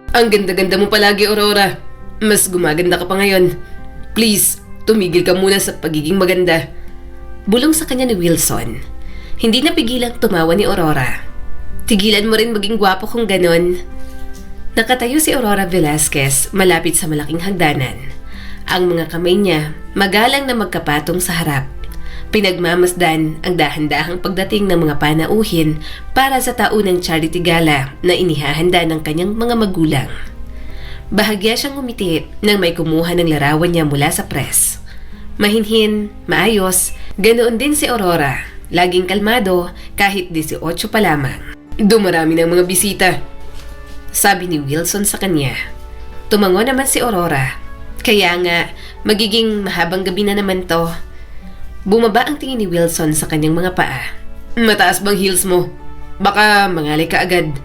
Ang ganda-ganda mo palagi, Aurora. Mas gumaganda ka pa ngayon. Please, tumigil ka muna sa pagiging maganda. Bulong sa kanya ni Wilson. Hindi napigilang tumawa ni Aurora. Tigilan mo rin maging gwapo kung ganon. Nakatayo si Aurora Velasquez malapit sa malaking hagdanan. Ang mga kamay niya magalang na magkapatong sa harap. Pinagmamasdan ang dahan-dahang pagdating ng mga panauhin para sa taunang charity gala na inihahanda ng kanyang mga magulang. Bahagya siyang ngumiti nang may kumuha ng larawan niya mula sa press. Mahinhin, maayos, ganoon din si Aurora. Laging kalmado kahit 18 pa lamang. Dumarami ng mga bisita, sabi ni Wilson sa kanya. Tumango naman si Aurora. Kaya nga, magiging mahabang gabi na naman to. Bumaba ang tingin ni Wilson sa kanyang mga paa. Mataas bang heels mo? Baka mangalay ka agad.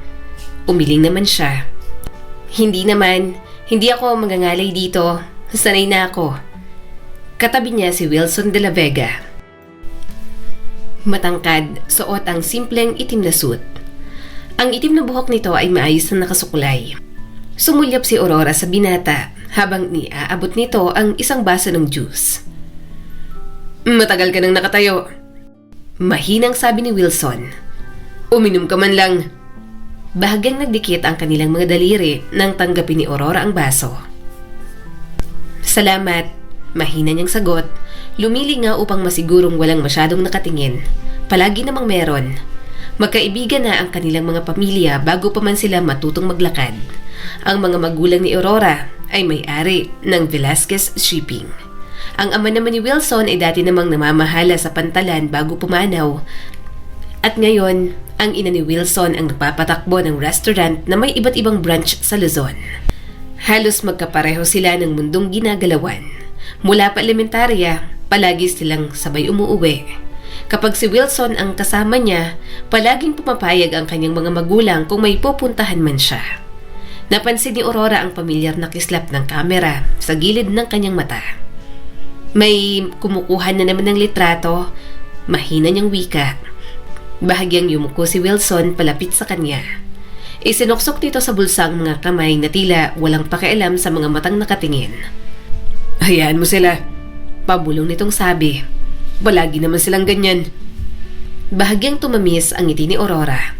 Umiling naman siya. Hindi naman. Hindi ako mangangalay dito. Sanay na ako. Katabi niya si Wilson de la Vega. Matangkad, suot ang simpleng itim na suit. Ang itim na buhok nito ay maayos na nakasuklay. Sumulyap si Aurora sa binata habang niaabot nito ang isang baso ng juice. Matagal ka nang nakatayo. Mahinang sabi ni Wilson. Uminom ka man lang. Bahagyang nagdikit ang kanilang mga daliri nang tanggapin ni Aurora ang baso. Salamat, mahina niyang sagot. Lumili nga upang masigurong walang masyadong nakatingin. Palagi namang meron. Magkaibigan na ang kanilang mga pamilya bago pa man sila matutong maglakad. Ang mga magulang ni Aurora ay may-ari ng Velasquez Shipping. Ang ama naman ni Wilson ay dati namang namamahala sa Pantalan bago pumanaw. At ngayon, ang ina ni Wilson ang nagpapatakbo ng restaurant na may iba't ibang branch sa Luzon. Halos magkapareho sila ng mundong ginagalawan. Mula pa elementarya, palagi silang sabay umuuwi. Kapag si Wilson ang kasama niya, palaging pumapayag ang kanyang mga magulang kung may pupuntahan man siya. Napansin ni Aurora ang pamilyar na kislap ng kamera sa gilid ng kanyang mata. May kumukuha na naman ng litrato, mahina niyang wika. Bahagyang yumuko si Wilson palapit sa kanya. Isinuksok nito sa bulsang mga kamay na tila walang pakialam sa mga matang nakatingin. Hayaan mo sila. Pabulong nitong sabi. Palagi naman silang ganyan. Bahagyang tumamis ang ngiti ni Aurora.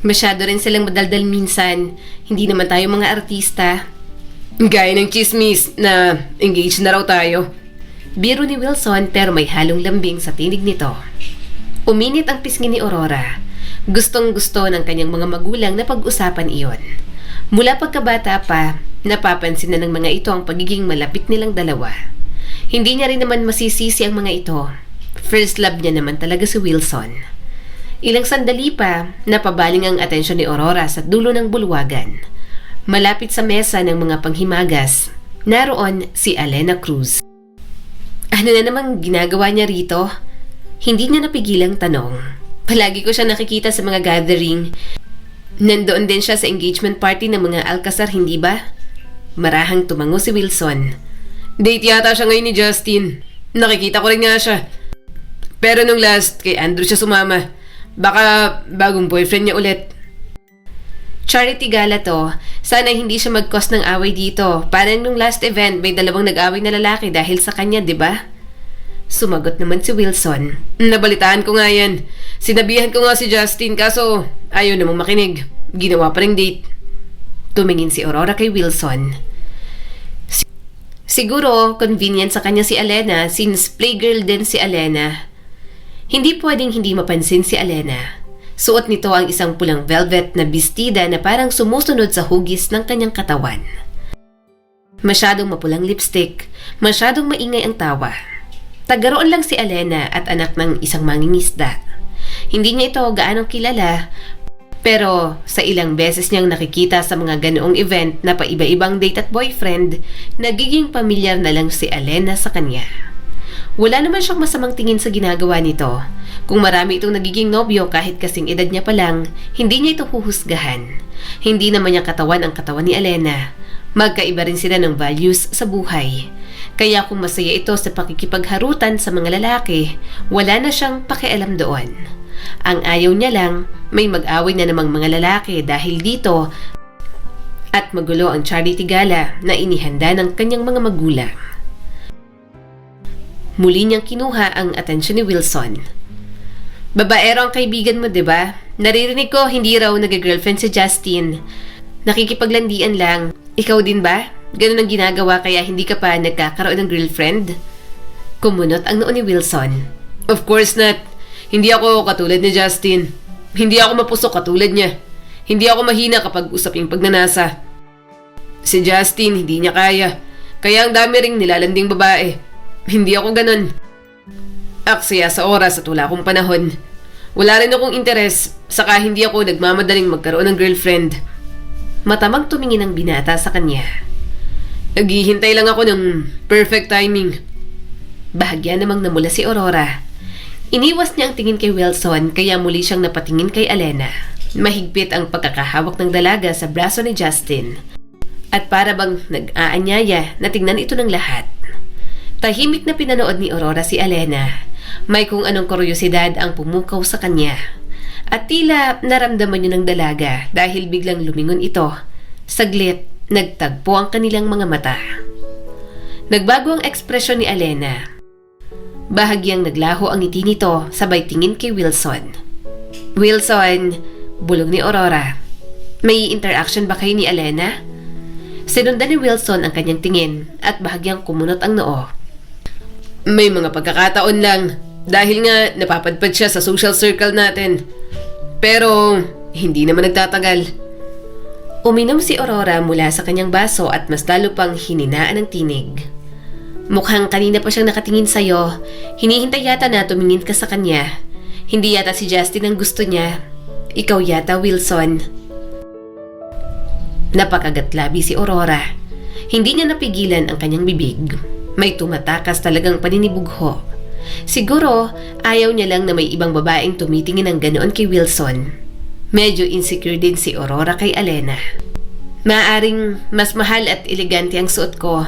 Masyado rin silang madaldal minsan. Hindi naman tayo mga artista. Gaya ng chismis na engaged na raw tayo. Biro ni Wilson pero may halong lambing sa tinig nito. Uminit ang pisngi ni Aurora. Gustong-gusto ng kanyang mga magulang na pag-usapan iyon. Mula pagkabata pa, napapansin na ng mga ito ang pagiging malapit nilang dalawa. Hindi niya rin naman masisisi ang mga ito. First love niya naman talaga si Wilson. Ilang sandali pa, napabaling ang atensyon ni Aurora sa dulo ng bulwagan. Malapit sa mesa ng mga panghimagas, naroon si Alena Cruz. Ano na namang ginagawa niya rito? Hindi niya napigilang tanong. Palagi ko siya nakikita sa mga gathering. Nandoon din siya sa engagement party ng mga Alcazar, hindi ba? Marahang tumango si Wilson. Date yata siya ngayon ni Justin. Nakikita ko rin nga siya. Pero nung last, kay Andrew siya sumama. Baka bagong boyfriend niya ulit. Charity gala to. Sana hindi siya mag-cause ng away dito. Parang nung last event, may dalawang nag-away na lalaki dahil sa kanya, di ba? Sumagot naman si Wilson. Nabalitaan ko nga yan. Sinabihan ko nga si Justin kaso ayaw namang makinig. Ginawa pa ring date. Tumingin si Aurora kay Wilson. Siguro, convenient sa kanya si Alena since playgirl din si Alena. Hindi pwedeng hindi mapansin si Alena. Suot nito ang isang pulang velvet na bestida na parang sumusunod sa hugis ng kanyang katawan. Masyadong mapulang lipstick, masyadong maingay ang tawa. Tagaroon lang si Alena at anak ng isang mangingisda. Hindi niya ito gaanong kilala, pero sa ilang beses niyang nakikita sa mga ganoong event na paiba-ibang date at boyfriend, nagiging pamilyar na lang si Alena sa kanya. Wala naman siyang masamang tingin sa ginagawa nito. Kung marami itong nagiging nobyo kahit kasing edad niya pa lang, hindi niya ito huhusgahan. Hindi naman niyang katawan ang katawan ni Alena. Magkaiba rin sila ng values sa buhay. Kaya kung masaya ito sa pakikipagharutan sa mga lalaki, wala na siyang pakialam doon. Ang ayaw niya lang, may mag-away na namang mga lalaki dahil dito at magulo ang charity gala na inihanda ng kanyang mga magulang. Muli niyang kinuha ang atensyon ni Wilson. Babaero ang kaibigan mo, diba? Naririnig ko hindi raw nag-girlfriend si Justin. Nakikipaglandian lang. Ikaw din ba? Ganun ang ginagawa kaya hindi ka pa nagkakaroon ng girlfriend? Kumunot ang noo ni Wilson. Of course not. Hindi ako katulad ni Justin. Hindi ako mapusok katulad niya. Hindi ako mahina kapag usaping pagnanasa. Si Justin, hindi niya kaya. Kaya ang dami ring nilalanding babae. Hindi ako ganun. Aksaya sa oras at wala akong panahon. Wala rin akong interes, saka hindi ako nagmamadaling magkaroon ng girlfriend. Matamang tumingin ang binata sa kanya. Naghihintay lang ako ng perfect timing. Bahagya namang namula si Aurora. Iniwas niya ang tingin kay Wilson kaya muli siyang napatingin kay Alena. Mahigpit ang pagkakahawak ng dalaga sa braso ni Justin. At para bang nag-aanyaya na tingnan ito ng lahat. Tahimik na pinanood ni Aurora si Alena. May kung anong kuryosidad ang pumukaw sa kanya. At tila naramdaman niyo ng dalaga dahil biglang lumingon ito. Saglit, nagtagpo ang kanilang mga mata. Nagbago ang ekspresyon ni Alena. Bahagyang naglaho ang ngiti nito sabay tingin kay Wilson. Wilson, bulong ni Aurora. May interaction ba kayo ni Alena? Sinundan ni Wilson ang kanyang tingin at bahagyang kumunot ang noo. May mga pagkakataon lang dahil nga napapadpad siya sa social circle natin. Pero hindi naman nagtatagal. Uminom si Aurora mula sa kanyang baso at mas lalo pang hininaan ng tinig. Mukhang kanina pa siyang nakatingin sa'yo. Hinihintay yata na tumingin ka sa kanya. Hindi yata si Justin ang gusto niya. Ikaw yata, Wilson. Napakagatlabi si Aurora. Hindi niya napigilan ang kanyang bibig. May tumatakas talagang paninibugho. Siguro, ayaw niya lang na may ibang babaeng tumitingin ng ganoon kay Wilson. Medyo insecure din si Aurora kay Alena. Maaring mas mahal at elegante ang suot ko,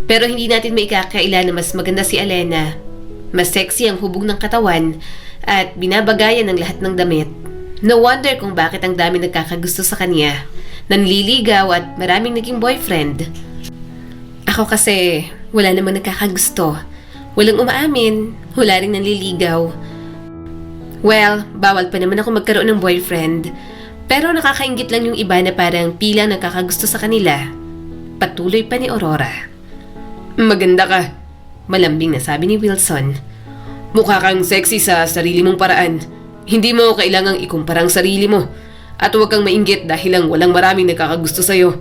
pero hindi natin maikakaila na mas maganda si Alena. Mas sexy ang hubog ng katawan at binabagayan ng lahat ng damit. No wonder kung bakit ang dami nagkakagusto sa kanya. Nanliligaw at maraming naging boyfriend. Ako kasi, wala namang nagkakagusto. Walang umaamin, wala rin nanliligaw. Well, bawal pa naman ako magkaroon ng boyfriend. Pero nakakaingit lang yung iba na parang pilang nagkakagusto sa kanila. Patuloy pa ni Aurora. Maganda ka, malambing na sabi ni Wilson. Mukha kang sexy sa sarili mong paraan. Hindi mo kailangang ikumpara ang sarili mo. At huwag kang mainggit dahil lang walang maraming nagkakagusto sa'yo.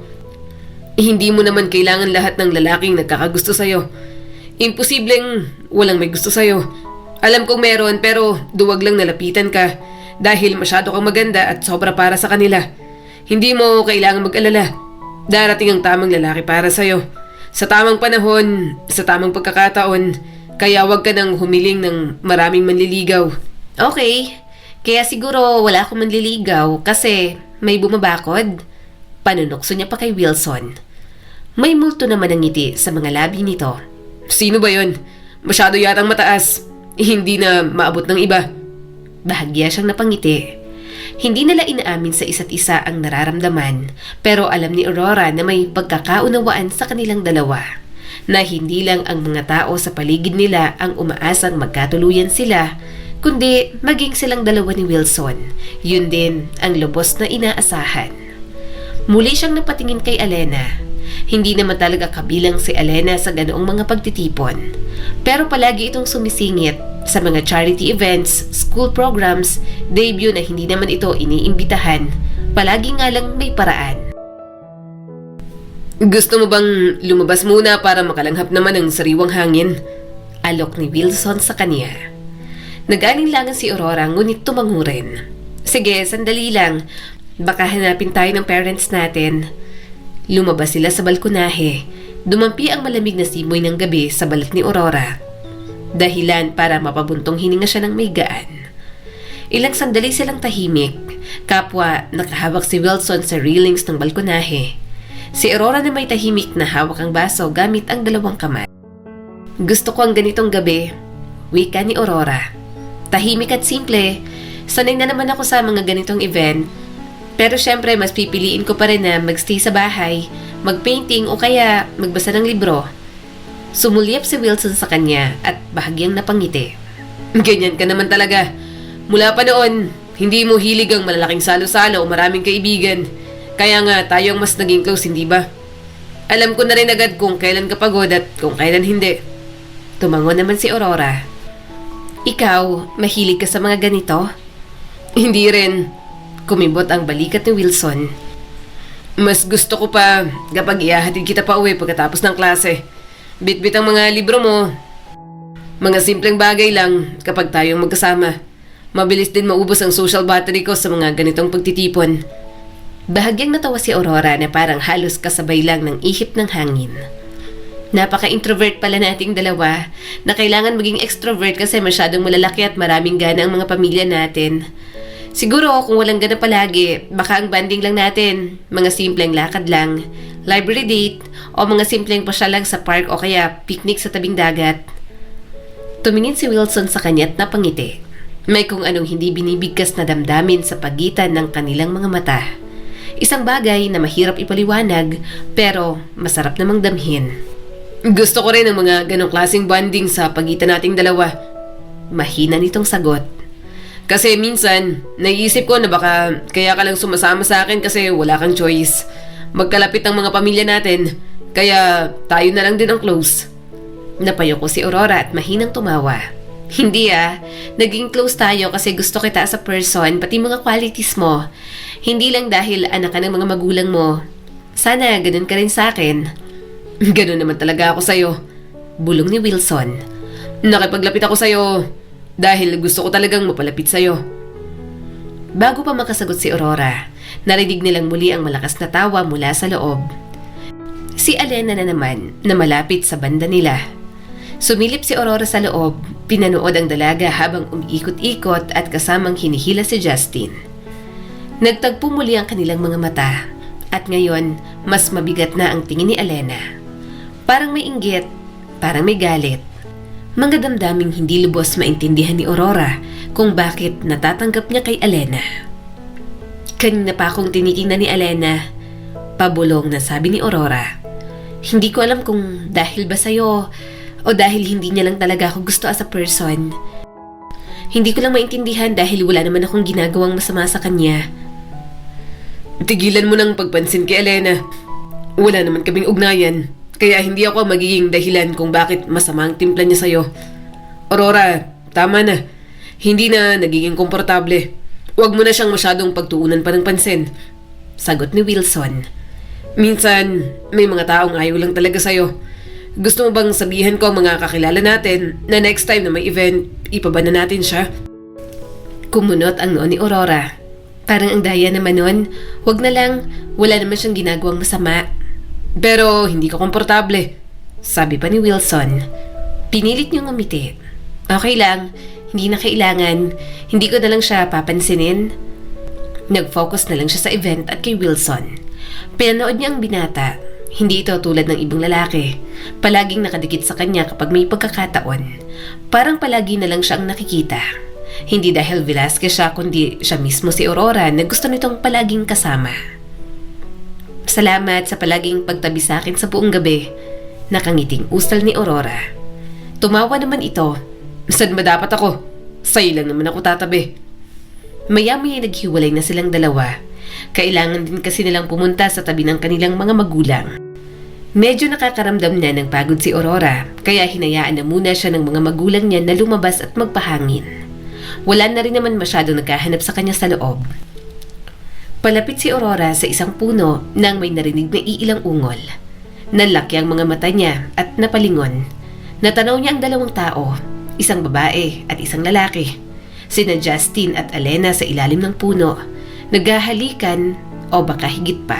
Hindi mo naman kailangan lahat ng lalaking nagkakagusto sa'yo. Imposibleng walang may gusto sa'yo. Alam kong meron pero duwag lang nalapitan ka dahil masyado kang maganda at sobra para sa kanila. Hindi mo kailangan mag-alala. Darating ang tamang lalaki para sa'yo. Sa tamang panahon, sa tamang pagkakataon, kaya wag ka nang humiling ng maraming manliligaw. Okay, kaya siguro wala akong manliligaw kasi may bumabakod. Panunokso niya pa kay Wilson. May multo naman ang ngiti sa mga labi nito. Sino ba yon? Masyado yatang mataas. Hindi na maabot ng iba. Bahagya siyang napangiti. Hindi nila inaamin sa isa't isa ang nararamdaman, pero alam ni Aurora na may pagkakaunawaan sa kanilang dalawa. Na hindi lang ang mga tao sa paligid nila ang umaasang magkatuluyan sila, kundi maging silang dalawa ni Wilson. Yun din ang lubos na inaasahan. Muli siyang napatingin kay Alena. Hindi naman talaga kabilang si Alena sa ganoong mga pagtitipon. Pero palagi itong sumisingit sa mga charity events, school programs, debut na hindi naman ito iniimbitahan. Palagi nga lang may paraan. Gusto mo bang lumabas muna para makalanghap naman ng sariwang hangin? Alok ni Wilson sa kanya. Nag-alinlangan si Aurora ngunit tumango rin. Sige, sandali lang. Baka hanapin tayo ng parents natin. Lumabas sila sa balkonahe. Dumampi ang malamig na simoy ng gabi sa balat ni Aurora. Dahilan para mapabuntong hininga siya ng may gaan. Ilang sandali silang tahimik. Kapwa nakahawak si Wilson sa railings ng balkonahe. Si Aurora na may tahimik na hawak ang baso gamit ang dalawang kamay. Gusto ko ang ganitong gabi, wika ni Aurora. Tahimik at simple. Sanay na naman ako sa mga ganitong event. Pero syempre, mas pipiliin ko pa rin na magstay sa bahay, magpainting o kaya magbasa ng libro. Sumulyap si Wilson sa kanya at bahagyang napangiti. Ganyan ka naman talaga. Mula pa noon, hindi mo hilig ang malalaking salo-salo o maraming kaibigan. Kaya nga tayo ang mas naging close, hindi ba? Alam ko na rin agad kung kailan ka pagod at kung kailan hindi. Tumango naman si Aurora. Ikaw, mahilig ka sa mga ganito? Hindi rin. Kumibot ang balikat ni Wilson. Mas gusto ko pa kapag ihahatid kita pa uwi pagkatapos ng klase. Bit-bit ang mga libro mo. Mga simpleng bagay lang kapag tayong magkasama. Mabilis din maubos ang social battery ko sa mga ganitong pagtitipon. Bahagyang natawa si Aurora na parang halos kasabay lang ng ihip ng hangin. Napaka-introvert pala nating dalawa na kailangan maging extrovert kasi masyadong malalaki at maraming gana ang mga pamilya natin. Siguro kung walang gana palagi, baka ang banding lang natin, mga simpleng lakad lang, library date, o mga simpleng pasya lang sa park o kaya picnic sa tabing dagat. Tumingin si Wilson sa kanya at napangiti. May kung anong hindi binibigkas na damdamin sa pagitan ng kanilang mga mata. Isang bagay na mahirap ipaliwanag pero masarap namang damhin. Gusto ko rin ang mga ganong klaseng bonding sa pagitan nating dalawa. Mahina nitong sagot. Kasi minsan, naiisip ko na baka kaya ka lang sumasama sa akin kasi wala kang choice. Magkalapit ang mga pamilya natin, kaya tayo na lang din ang close. Napayo ko si Aurora at mahinang tumawa. Hindi naging close tayo kasi gusto kita as a person, pati mga qualities mo. Hindi lang dahil anak ka ng mga magulang mo. Sana ganun ka rin sa akin. Ganun naman talaga ako sa'yo. Bulong ni Wilson. Nakipaglapit ako sa'yo dahil gusto ko talagang mapalapit sa'yo. Bago pa makasagot si Aurora, narinig nilang muli ang malakas na tawa mula sa loob. Si Alena na naman na malapit sa banda nila. Sumilip si Aurora sa loob, pinanood ang dalaga habang umiikot-ikot at kasamang hinihila si Justin. Nagtagpo muli ang kanilang mga mata at ngayon mas mabigat na ang tingin ni Alena. Parang may inggit, parang may galit. Mga damdaming hindi lubos maintindihan ni Aurora kung bakit natatanggap niya kay Alena. Kanina pa akong tinitingnan ni Alena, pabulong na sabi ni Aurora. Hindi ko alam kung dahil ba sa'yo o dahil hindi niya lang talaga ako gusto as a person. Hindi ko lang maintindihan dahil wala naman akong ginagawang masama sa kanya. Tigilan mo ng pagpansin kay Alena. Wala naman kaming ugnayan. Kaya hindi ako magiging dahilan kung bakit masama ang timpla niya sa'yo. Aurora, tama na. Hindi na nagiging komportable. Huwag mo na siyang masyadong pagtuunan pa ng pansin. Sagot ni Wilson. Minsan, may mga taong ayaw lang talaga sa'yo. Gusto mo bang sabihan ko ang mga kakilala natin na next time na may event, ipaba na natin siya? Kumunot ang noo ni Aurora. Parang ang daya naman nun. Huwag na lang, wala naman siyang ginagawang masama. Pero hindi ko komportable, sabi pa ni Wilson. Pinilit niyong umiti. Okay lang, hindi na kailangan. Hindi ko na lang siya papansinin. Nag-focus na lang siya sa event at kay Wilson. Pinanood niya ang binata. Hindi ito tulad ng ibang lalaki. Palaging nakadikit sa kanya kapag may pagkakataon. Parang palagi na lang siya ang nakikita. Hindi dahil Velasquez siya kundi siya mismo si Aurora na gusto nitong palaging kasama. Salamat sa palaging pagtabi sa akin sa buong gabi. Nakangiting usal ni Aurora. Tumawa naman ito. Saan ba dapat ako? Sa'yo lang naman ako tatabi. Maya-maya naghiwalay na silang dalawa. Kailangan din kasi nilang pumunta sa tabi ng kanilang mga magulang. Medyo nakakaramdam na ng pagod si Aurora, kaya hinayaan na muna siya ng mga magulang niya na lumabas at magpahangin. Wala na rin naman masyadong naghahanap sa kanya sa loob. Palapit si Aurora sa isang puno nang may narinig na iilang ungol. Nanlaki ang mga mata niya at napalingon. Natanaw niya ang dalawang tao, isang babae at isang lalaki. Sina Justin at Alena sa ilalim ng puno, naghahalikan o baka higit pa.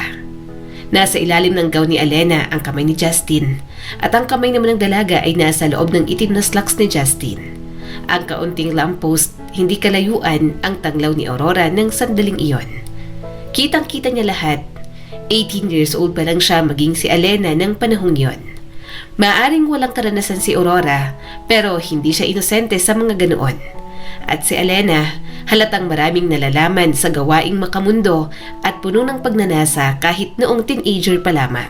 Nasa ilalim ng gown ni Alena ang kamay ni Justin at ang kamay naman ng dalaga ay nasa loob ng itim na slacks ni Justin. Ang kaunting lamppost, hindi kalayuan ang tanglaw ni Aurora ng sandaling iyon. Kitang-kita niya lahat. 18 years old pa lang siya maging si Alena ng panahong yon. Maaring walang karanasan si Aurora pero hindi siya inosente sa mga ganoon. At si Alena, Halatang maraming nalalaman sa gawaing makamundo at puno ng pagnanasa kahit noong teenager pa lamang.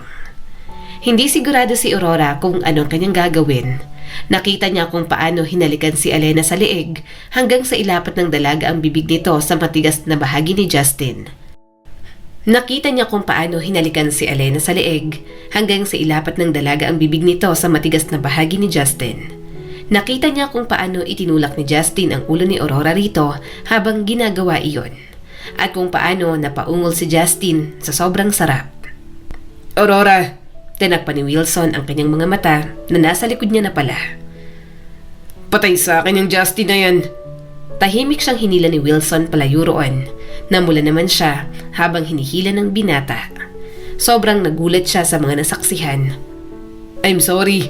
Hindi sigurado si Aurora kung anong kanyang gagawin. Nakita niya kung paano hinalikan si Elena sa leeg hanggang sa ilapat ng dalaga ang bibig nito sa matigas na bahagi ni Justin. Nakita niya kung paano hinalikan si Elena sa leeg hanggang sa ilapat ng dalaga ang bibig nito sa matigas na bahagi ni Justin. Nakita niya kung paano itinulak ni Justin ang ulo ni Aurora rito habang ginagawa iyon. At kung paano napaungol si Justin sa sobrang sarap. Aurora, Tinakpan ni Wilson ang kanyang mga mata na nasa likod niya na pala. patay sa akin yung Justin na yan. Tahimik siyang hinila ni Wilson palayo roon. Namula naman siya habang hinihila ng binata. Sobrang nagulat siya sa mga nasaksihan. I'm sorry.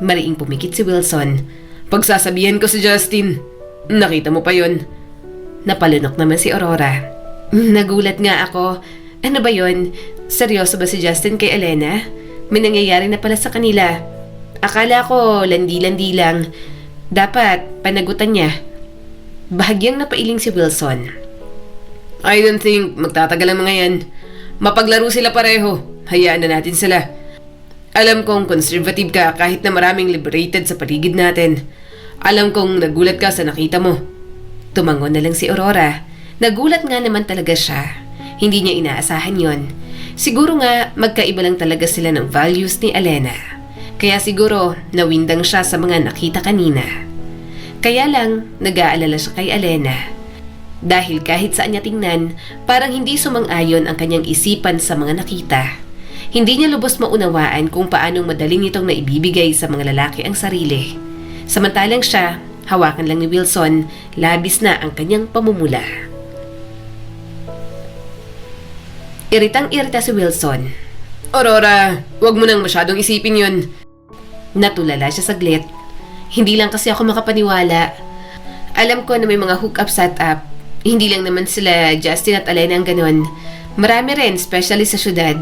Mariing pumikit si Wilson. Pagsasabihan ko si Justin. Nakita mo pa yon. Napalunok naman si Aurora. Nagulat nga ako. Ano ba yon? Seryoso ba si Justin kay Elena? May nangyayari na pala sa kanila. Akala ko landi-landi lang. Dapat panagutan niya. Bahagyang napailing si Wilson. I don't think magtatagal ang mga yan. Mapaglaro sila pareho. Hayaan na natin sila. Alam kong conservative ka kahit na maraming liberated sa paligid natin. Alam kong nagulat ka sa nakita mo. Tumangon na lang si Aurora. Nagulat nga naman talaga siya. Hindi niya inaasahan yon. Siguro nga magkaiba lang talaga sila ng values ni Elena. Kaya siguro nawindang siya sa mga nakita kanina. Kaya lang nag-aalala siya kay Elena. Dahil kahit saan niya tingnan, parang hindi sumang-ayon ang kanyang isipan sa mga nakita. Hindi niya lubos maunawaan kung paanong madaling nitong naibibigay sa mga lalaki ang sarili. Samantalang siya, hawakan lang ni Wilson, labis na ang kanyang pamumula. Iritang-irita si Wilson. Aurora, wag mo nang masyadong isipin yun. Natulala siya saglit. Hindi lang kasi ako makapaniwala. Alam ko na may mga hook-up set-up. Hindi lang naman sila Justin at Elena ang ganon. Marami rin, especially sa syudad.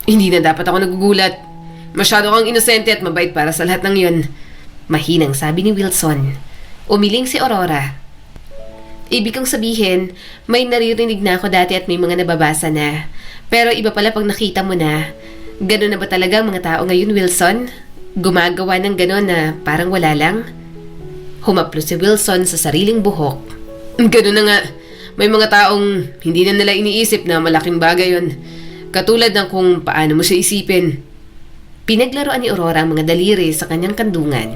Hindi na dapat ako nagugulat. Masyado kang inosente at mabait para sa lahat ng yun. Mahinang sabi ni Wilson. Umiling si Aurora. Ibig kong sabihin, may naririnig na ako dati at may mga nababasa na. Pero iba pala pag nakita mo na. Ganon na ba talaga ang mga tao ngayon, Wilson? Gumagawa ng ganon na parang wala lang? Humaplo si Wilson sa sariling buhok. Ganon na nga. May mga taong hindi na nila iniisip na malaking bagay yun. Katulad ng kung paano mo siya isipin. Pinaglaruan ni Aurora ang mga daliri sa kanyang kandungan.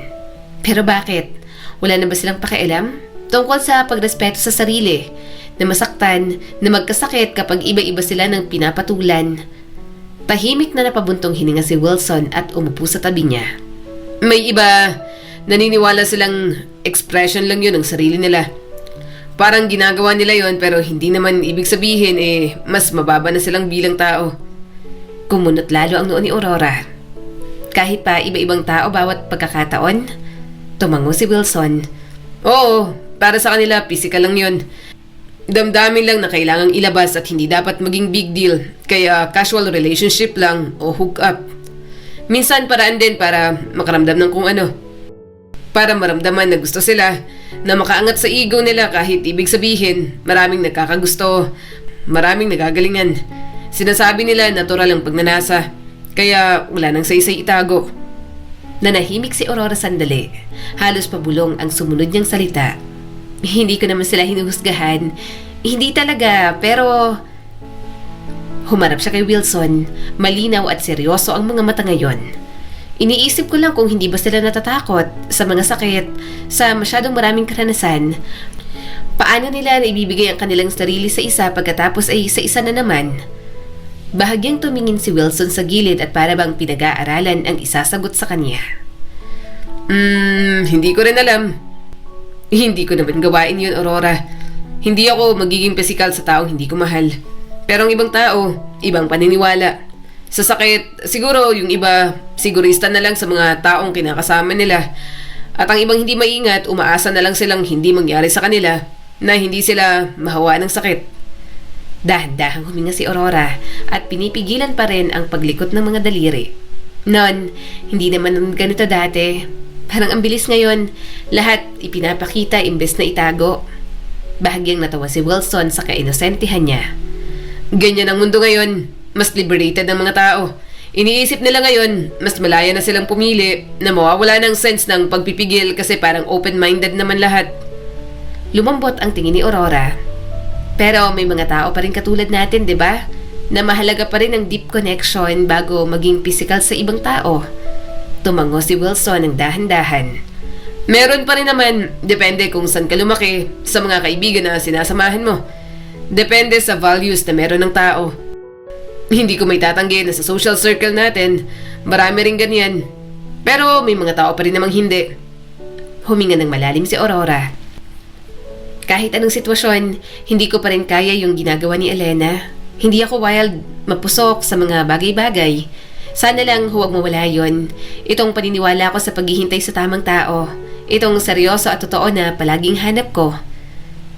Pero bakit? Wala na ba silang pakialam? Tungkol sa pagrespeto sa sarili, na masaktan, na magkasakit kapag iba-iba sila ng pinapatulan. Tahimik na napabuntong hininga si Wilson at umupo sa tabi niya. May iba, naniniwala silang expression lang yun ng sarili nila. Parang ginagawa nila yon pero hindi naman ibig sabihin mas mababa na silang bilang tao. Kumunot lalo ang noo ni Aurora. Kahit pa iba-ibang tao bawat pagkakataon? Tumango si Wilson. Oo, para sa kanila physical lang yun. Damdamin lang na kailangang ilabas at hindi dapat maging big deal. Kaya casual relationship lang o hook up. Minsan paraan din para makaramdam ng kung ano. Para maramdaman na gusto sila, na makaangat sa ego nila kahit ibig sabihin maraming nagkakagusto, maraming nagagalingan. Sinasabi nila natural ang pagnanasa, kaya wala nang saysay itago. Nanahimik si Aurora sandali. Halos pabulong ang sumunod niyang salita. Hindi ko naman sila hinuhusgahan. Hindi talaga, pero... Humarap siya kay Wilson. Malinaw at seryoso ang mga mata ngayon. Iniisip ko lang kung hindi ba sila natatakot sa mga sakit, sa masyadong maraming karanasan. Paano nila na ibibigay ang kanilang sarili sa isa pagkatapos ay sa isa na naman? Bahagyang tumingin si Wilson sa gilid at para bang pinag-aaralan ang isasagot sa kanya. Hindi ko rin alam. Hindi ko naman gawain yun, Aurora. Hindi ako magiging pisikal sa taong hindi ko mahal. Pero ang ibang tao, ibang paniniwala. Sa sakit, siguro yung iba, sigurista na lang sa mga taong kinakasama nila. At ang ibang hindi maingat, umaasa na lang silang hindi mangyari sa kanila na hindi sila mahawa ng sakit. Dahan-dahang huminga si Aurora at pinipigilan pa rin ang paglikot ng mga daliri. Noon, hindi naman ganito dati. Parang ang bilis ngayon, lahat ipinapakita imbes na itago. Bahagyang natawa si Wilson sa kainosentihan niya. Ganyan ang mundo ngayon. Mas liberated ang mga tao. Iniisip nila ngayon, mas malaya na silang pumili na mawawala ng sense ng pagpipigil kasi parang open-minded naman lahat. Lumambot ang tingin ni Aurora. Pero may mga tao pa rin katulad natin, di ba? Na mahalaga pa rin ang deep connection bago maging physical sa ibang tao. Tumango si Wilson ng dahan-dahan. Meron pa rin naman, depende kung saan ka lumaki, sa mga kaibigan na sinasamahan mo. Depende sa values na meron ng tao. Hindi ko may tatanggi na sa social circle natin, marami rin ganyan. Pero may mga tao pa rin namang hindi. Huminga ng malalim si Aurora. Kahit anong sitwasyon, hindi ko pa rin kaya yung ginagawa ni Elena. Hindi ako wild, mapusok sa mga bagay-bagay. Sana lang huwag mawala yon. Itong paniniwala ko sa paghihintay sa tamang tao. Itong seryoso at totoo na palaging hanap ko.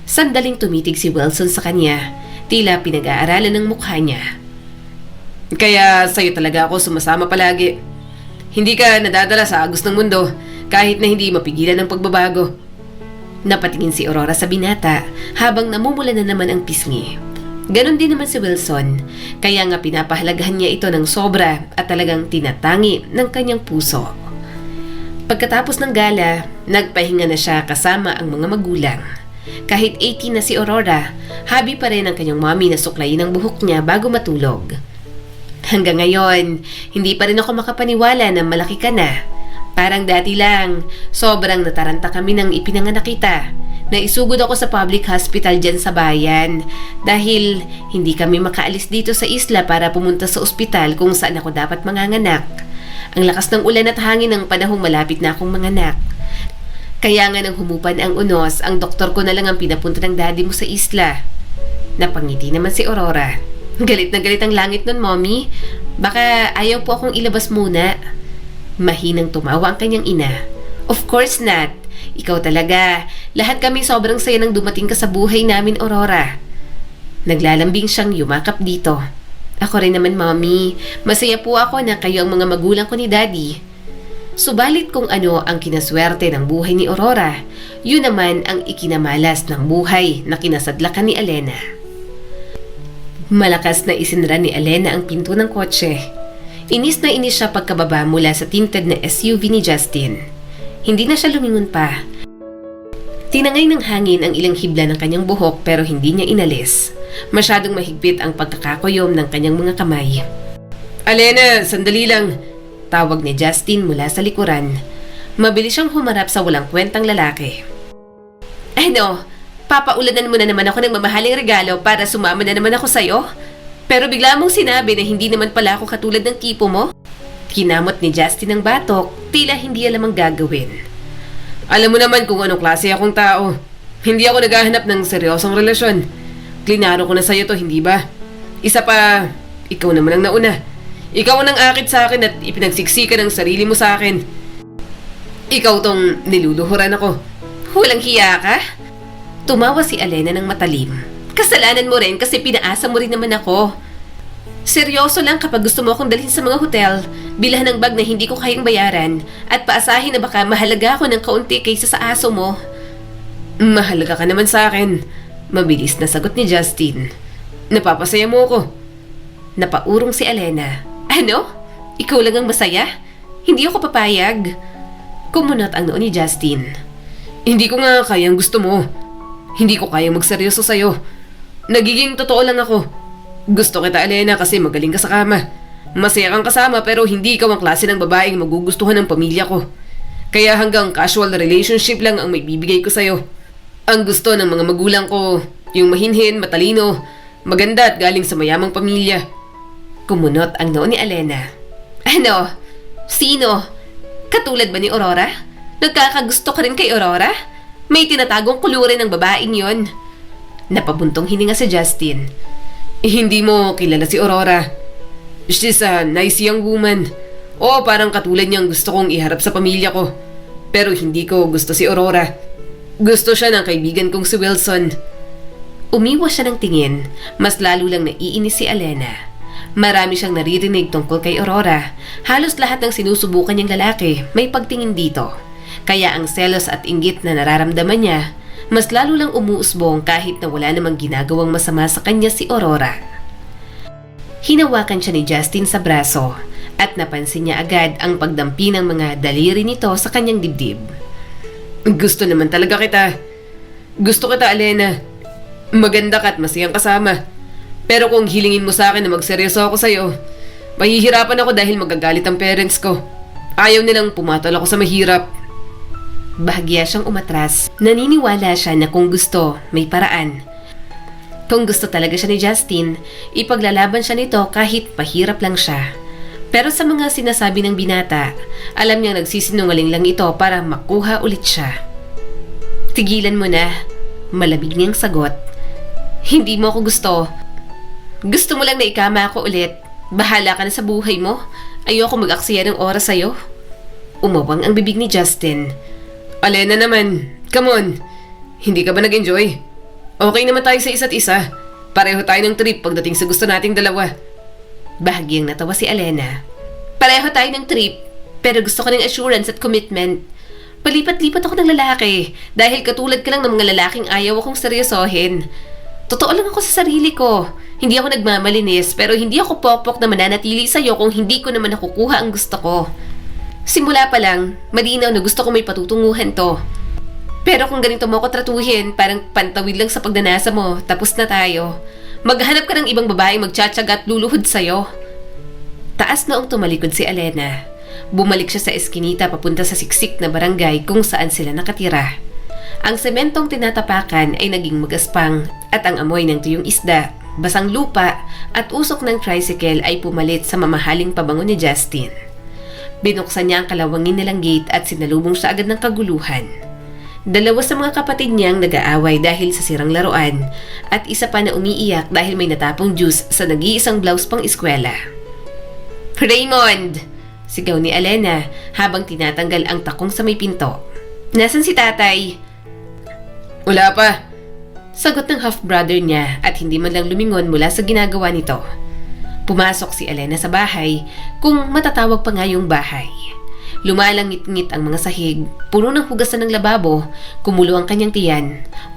Sandaling tumitig si Wilson sa kanya. Tila pinag-aaralan ng mukha niya. Kaya sa'yo talaga ako sumasama palagi. Hindi ka nadadala sa agos ng mundo kahit na hindi mapigilan ang pagbabago. Napatingin si Aurora sa binata habang namumula na naman ang pisngi. Ganon din naman si Wilson, kaya nga pinapahalagahan niya ito ng sobra at talagang tinatangi ng kanyang puso. Pagkatapos ng gala, nagpahinga na siya kasama ang mga magulang. Kahit 18 na si Aurora, habi pa rin ang kanyang mommy na suklayin ang buhok niya bago matulog. Hanggang ngayon, hindi pa rin ako makapaniwala na malaki ka na. Parang dati lang, sobrang nataranta kami nang ipinanganak kita. Naisugod ako sa public hospital dyan sa bayan dahil hindi kami makaalis dito sa isla para pumunta sa ospital kung saan ako dapat manganganak. Ang lakas ng ulan at hangin ng panahong malapit na akong manganak. Kaya nga nang humupan ang unos, ang doktor ko na lang ang pinapunta ng daddy mo sa isla. Napangiti naman si Aurora. Galit na galit ang langit nun, mommy. Baka ayaw po akong ilabas muna. Mahinang tumawa ang kanyang ina. Of course not. Ikaw talaga. Lahat kami sobrang saya nang dumating ka sa buhay namin, Aurora. Naglalambing siyang yumakap dito. Ako rin naman, mommy. Masaya po ako na kayo ang mga magulang ko ni daddy. Subalit kung ano ang kinaswerte ng buhay ni Aurora, yun naman ang ikinamalas ng buhay na kinasadlakan ni Elena. Malakas na isinara ni Elena ang pinto ng kotse. Inis na inis siya pagkababa mula sa tinted na SUV ni Justin. Hindi na siya lumingon pa. Tinangay ng hangin ang ilang hibla ng kanyang buhok pero hindi niya inalis. Masyadong mahigpit ang pagkakakuyom ng kanyang mga kamay. Elena, sandali lang. Tawag ni Justin mula sa likuran. Mabilis siyang humarap sa walang kwentang lalaki. Ano? Papaulanan mo na naman ako ng mamahaling regalo para sumama na naman ako sa'yo? Pero bigla mong sinabi na hindi naman pala ako katulad ng tipo mo? Kinamot ni Justin ang batok, tila hindi alam ang gagawin. Alam mo naman kung anong klase akong tao. Hindi ako naghahanap ng seryosong relasyon. Klinaro ko na sa'yo to, hindi ba? Isa pa, ikaw naman ang nauna. Ikaw ang akit sa akin at ipinagsiksikan ng sarili mo sa akin. Ikaw tong niluluhuran ako. Walang hiya ka? Tumawa si Elena ng matalim. Kasalanan mo rin kasi pinaasa mo rin naman ako. Seryoso lang kapag gusto mo akong dalhin sa mga hotel, bilhan ng bag na hindi ko kayang bayaran, at paasahin na baka mahalaga ako ng kaunti kaysa sa aso mo. Mahalaga ka naman sa akin. Mabilis na sagot ni Justin. Napapasaya mo ako. Napaurong si Elena. Ano? Ikaw lang ang masaya? Hindi ako papayag. Kumunot ang noo ni Justin. Hindi ko nga kayang gusto mo. Hindi ko kayang magseryoso sa'yo. Nagiging totoo lang ako. Gusto kita, Elena, kasi magaling ka sa kama. Masaya kang kasama pero hindi ikaw ang klase ng babaeng magugustuhan ng pamilya ko. Kaya hanggang casual na relationship lang ang may bibigay ko sa'yo. Ang gusto ng mga magulang ko, yung mahinhin, matalino, maganda at galing sa mayamang pamilya. Kumunot ang noo ni Elena. Ano? Sino? Katulad ba ni Aurora? Nagkakagusto ka rin kay Aurora? May tinatagong kulurin ng babaeng yon. Napabuntong hininga si Justin. Hindi mo kilala si Aurora. She's a nice young woman. Oo, parang katulad niyang gusto kong iharap sa pamilya ko. Pero hindi ko gusto si Aurora. Gusto siya ng kaibigan kong si Wilson. Umiwas siya ng tingin. Mas lalo lang naiinis si Elena. Marami siyang naririnig tungkol kay Aurora. Halos lahat ng sinusubukan niyang lalaki may pagtingin dito. Kaya ang selos at inggit na nararamdaman niya, Mas lalo lang umuusbong kahit na wala namang ginagawang masama sa kanya si Aurora. Hinawakan siya ni Justin sa braso at napansin niya agad ang pagdampi ng mga daliri nito sa kanyang dibdib. Gusto naman talaga kita. Gusto kita, Alena. Maganda ka at masayang kasama. Pero kung hilingin mo sa akin na magseryoso ako sa'yo, mahihirapan ako dahil magagalit ang parents ko. Ayaw nilang pumatol ako sa mahirap. Bahagya siyang umatras. Naniniwala siya na kung gusto, may paraan. Kung gusto talaga siya ni Justin, ipaglalaban siya nito kahit mahirap lang siya. Pero sa mga sinasabi ng binata, alam niyang nagsisinungaling lang ito para makuha ulit siya. Tigilan mo na, malabig niyang sagot. Hindi mo ako gusto. Gusto mo lang na ikama ako ulit. Bahala ka na sa buhay mo. Ayoko mag-aksaya ng oras sa'yo. Umawang ang bibig ni Justin. Alena naman, come on. Hindi ka ba nag-enjoy? Okay naman tayo sa isa't isa. Pareho tayo ng trip pagdating sa gusto nating dalawa. Bahagyang natawa si Alena. Pareho tayo ng trip, pero gusto ko ng assurance at commitment. Palipat-lipat ako ng lalaki dahil katulad ka lang ng mga lalaking ayaw akong seryosohin. Totoo lang ako sa sarili ko. Hindi ako nagmamalinis pero hindi ako popok na mananatili sa'yo kung hindi ko naman nakukuha ang gusto ko. Simula pa lang, malinaw na gusto ko may patutunguhan to. Pero kung ganito mo ako tratuhin, parang pantawid lang sa pagnanasa mo, tapos na tayo. Maghanap ka ng ibang babaeng magtsatsaga at luluhod sa'yo. Taas noong tumalikod si Alena. Bumalik siya sa eskinita papunta sa siksik na barangay kung saan sila nakatira. Ang sementong tinatapakan ay naging magaspang at ang amoy ng tuyong isda, basang lupa at usok ng tricycle ay pumalit sa mamahaling pabango ni Justin. Binuksan niya ang kalawangin nilang gate at sinalubong siya agad ng kaguluhan. Dalawa sa mga kapatid niyang nag-aaway dahil sa sirang laruan at isa pa na umiiyak dahil may natapong juice sa nag-iisang blouse pang eskwela. Raymond! Sigaw ni Alena habang tinatanggal ang takong sa may pinto. Nasaan si tatay? Wala pa. Sagot ng half-brother niya at hindi man lang lumingon mula sa ginagawa nito. Pumasok si Alena sa bahay kung matatawag pa nga yung bahay. Lumalangit-ngit ang mga sahig, puno ng hugasan ng lababo, kumulo ang kanyang tiyan.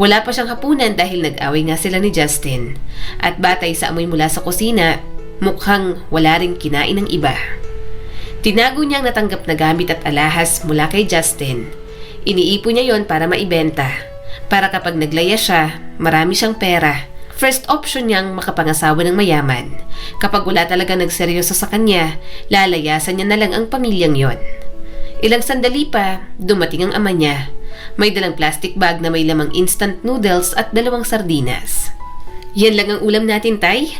Wala pa siyang hapunan dahil nag-away nga sila ni Justin. At batay sa amoy mula sa kusina, mukhang wala ring kinain ng iba. Tinago niya ang natanggap na gamit at alahas mula kay Justin. Iniipon niya yon para maibenta. Para kapag naglaya siya, marami siyang pera. First option niyang makapangasawa ng mayaman. Kapag wala talaga nagseryoso sa kanya, lalayasan niya na lang ang pamilyang yon. Ilang sandali pa, dumating ang ama niya. May dalang plastic bag na may lamang instant noodles at 2 sardinas. Yan lang ang ulam natin, Tay?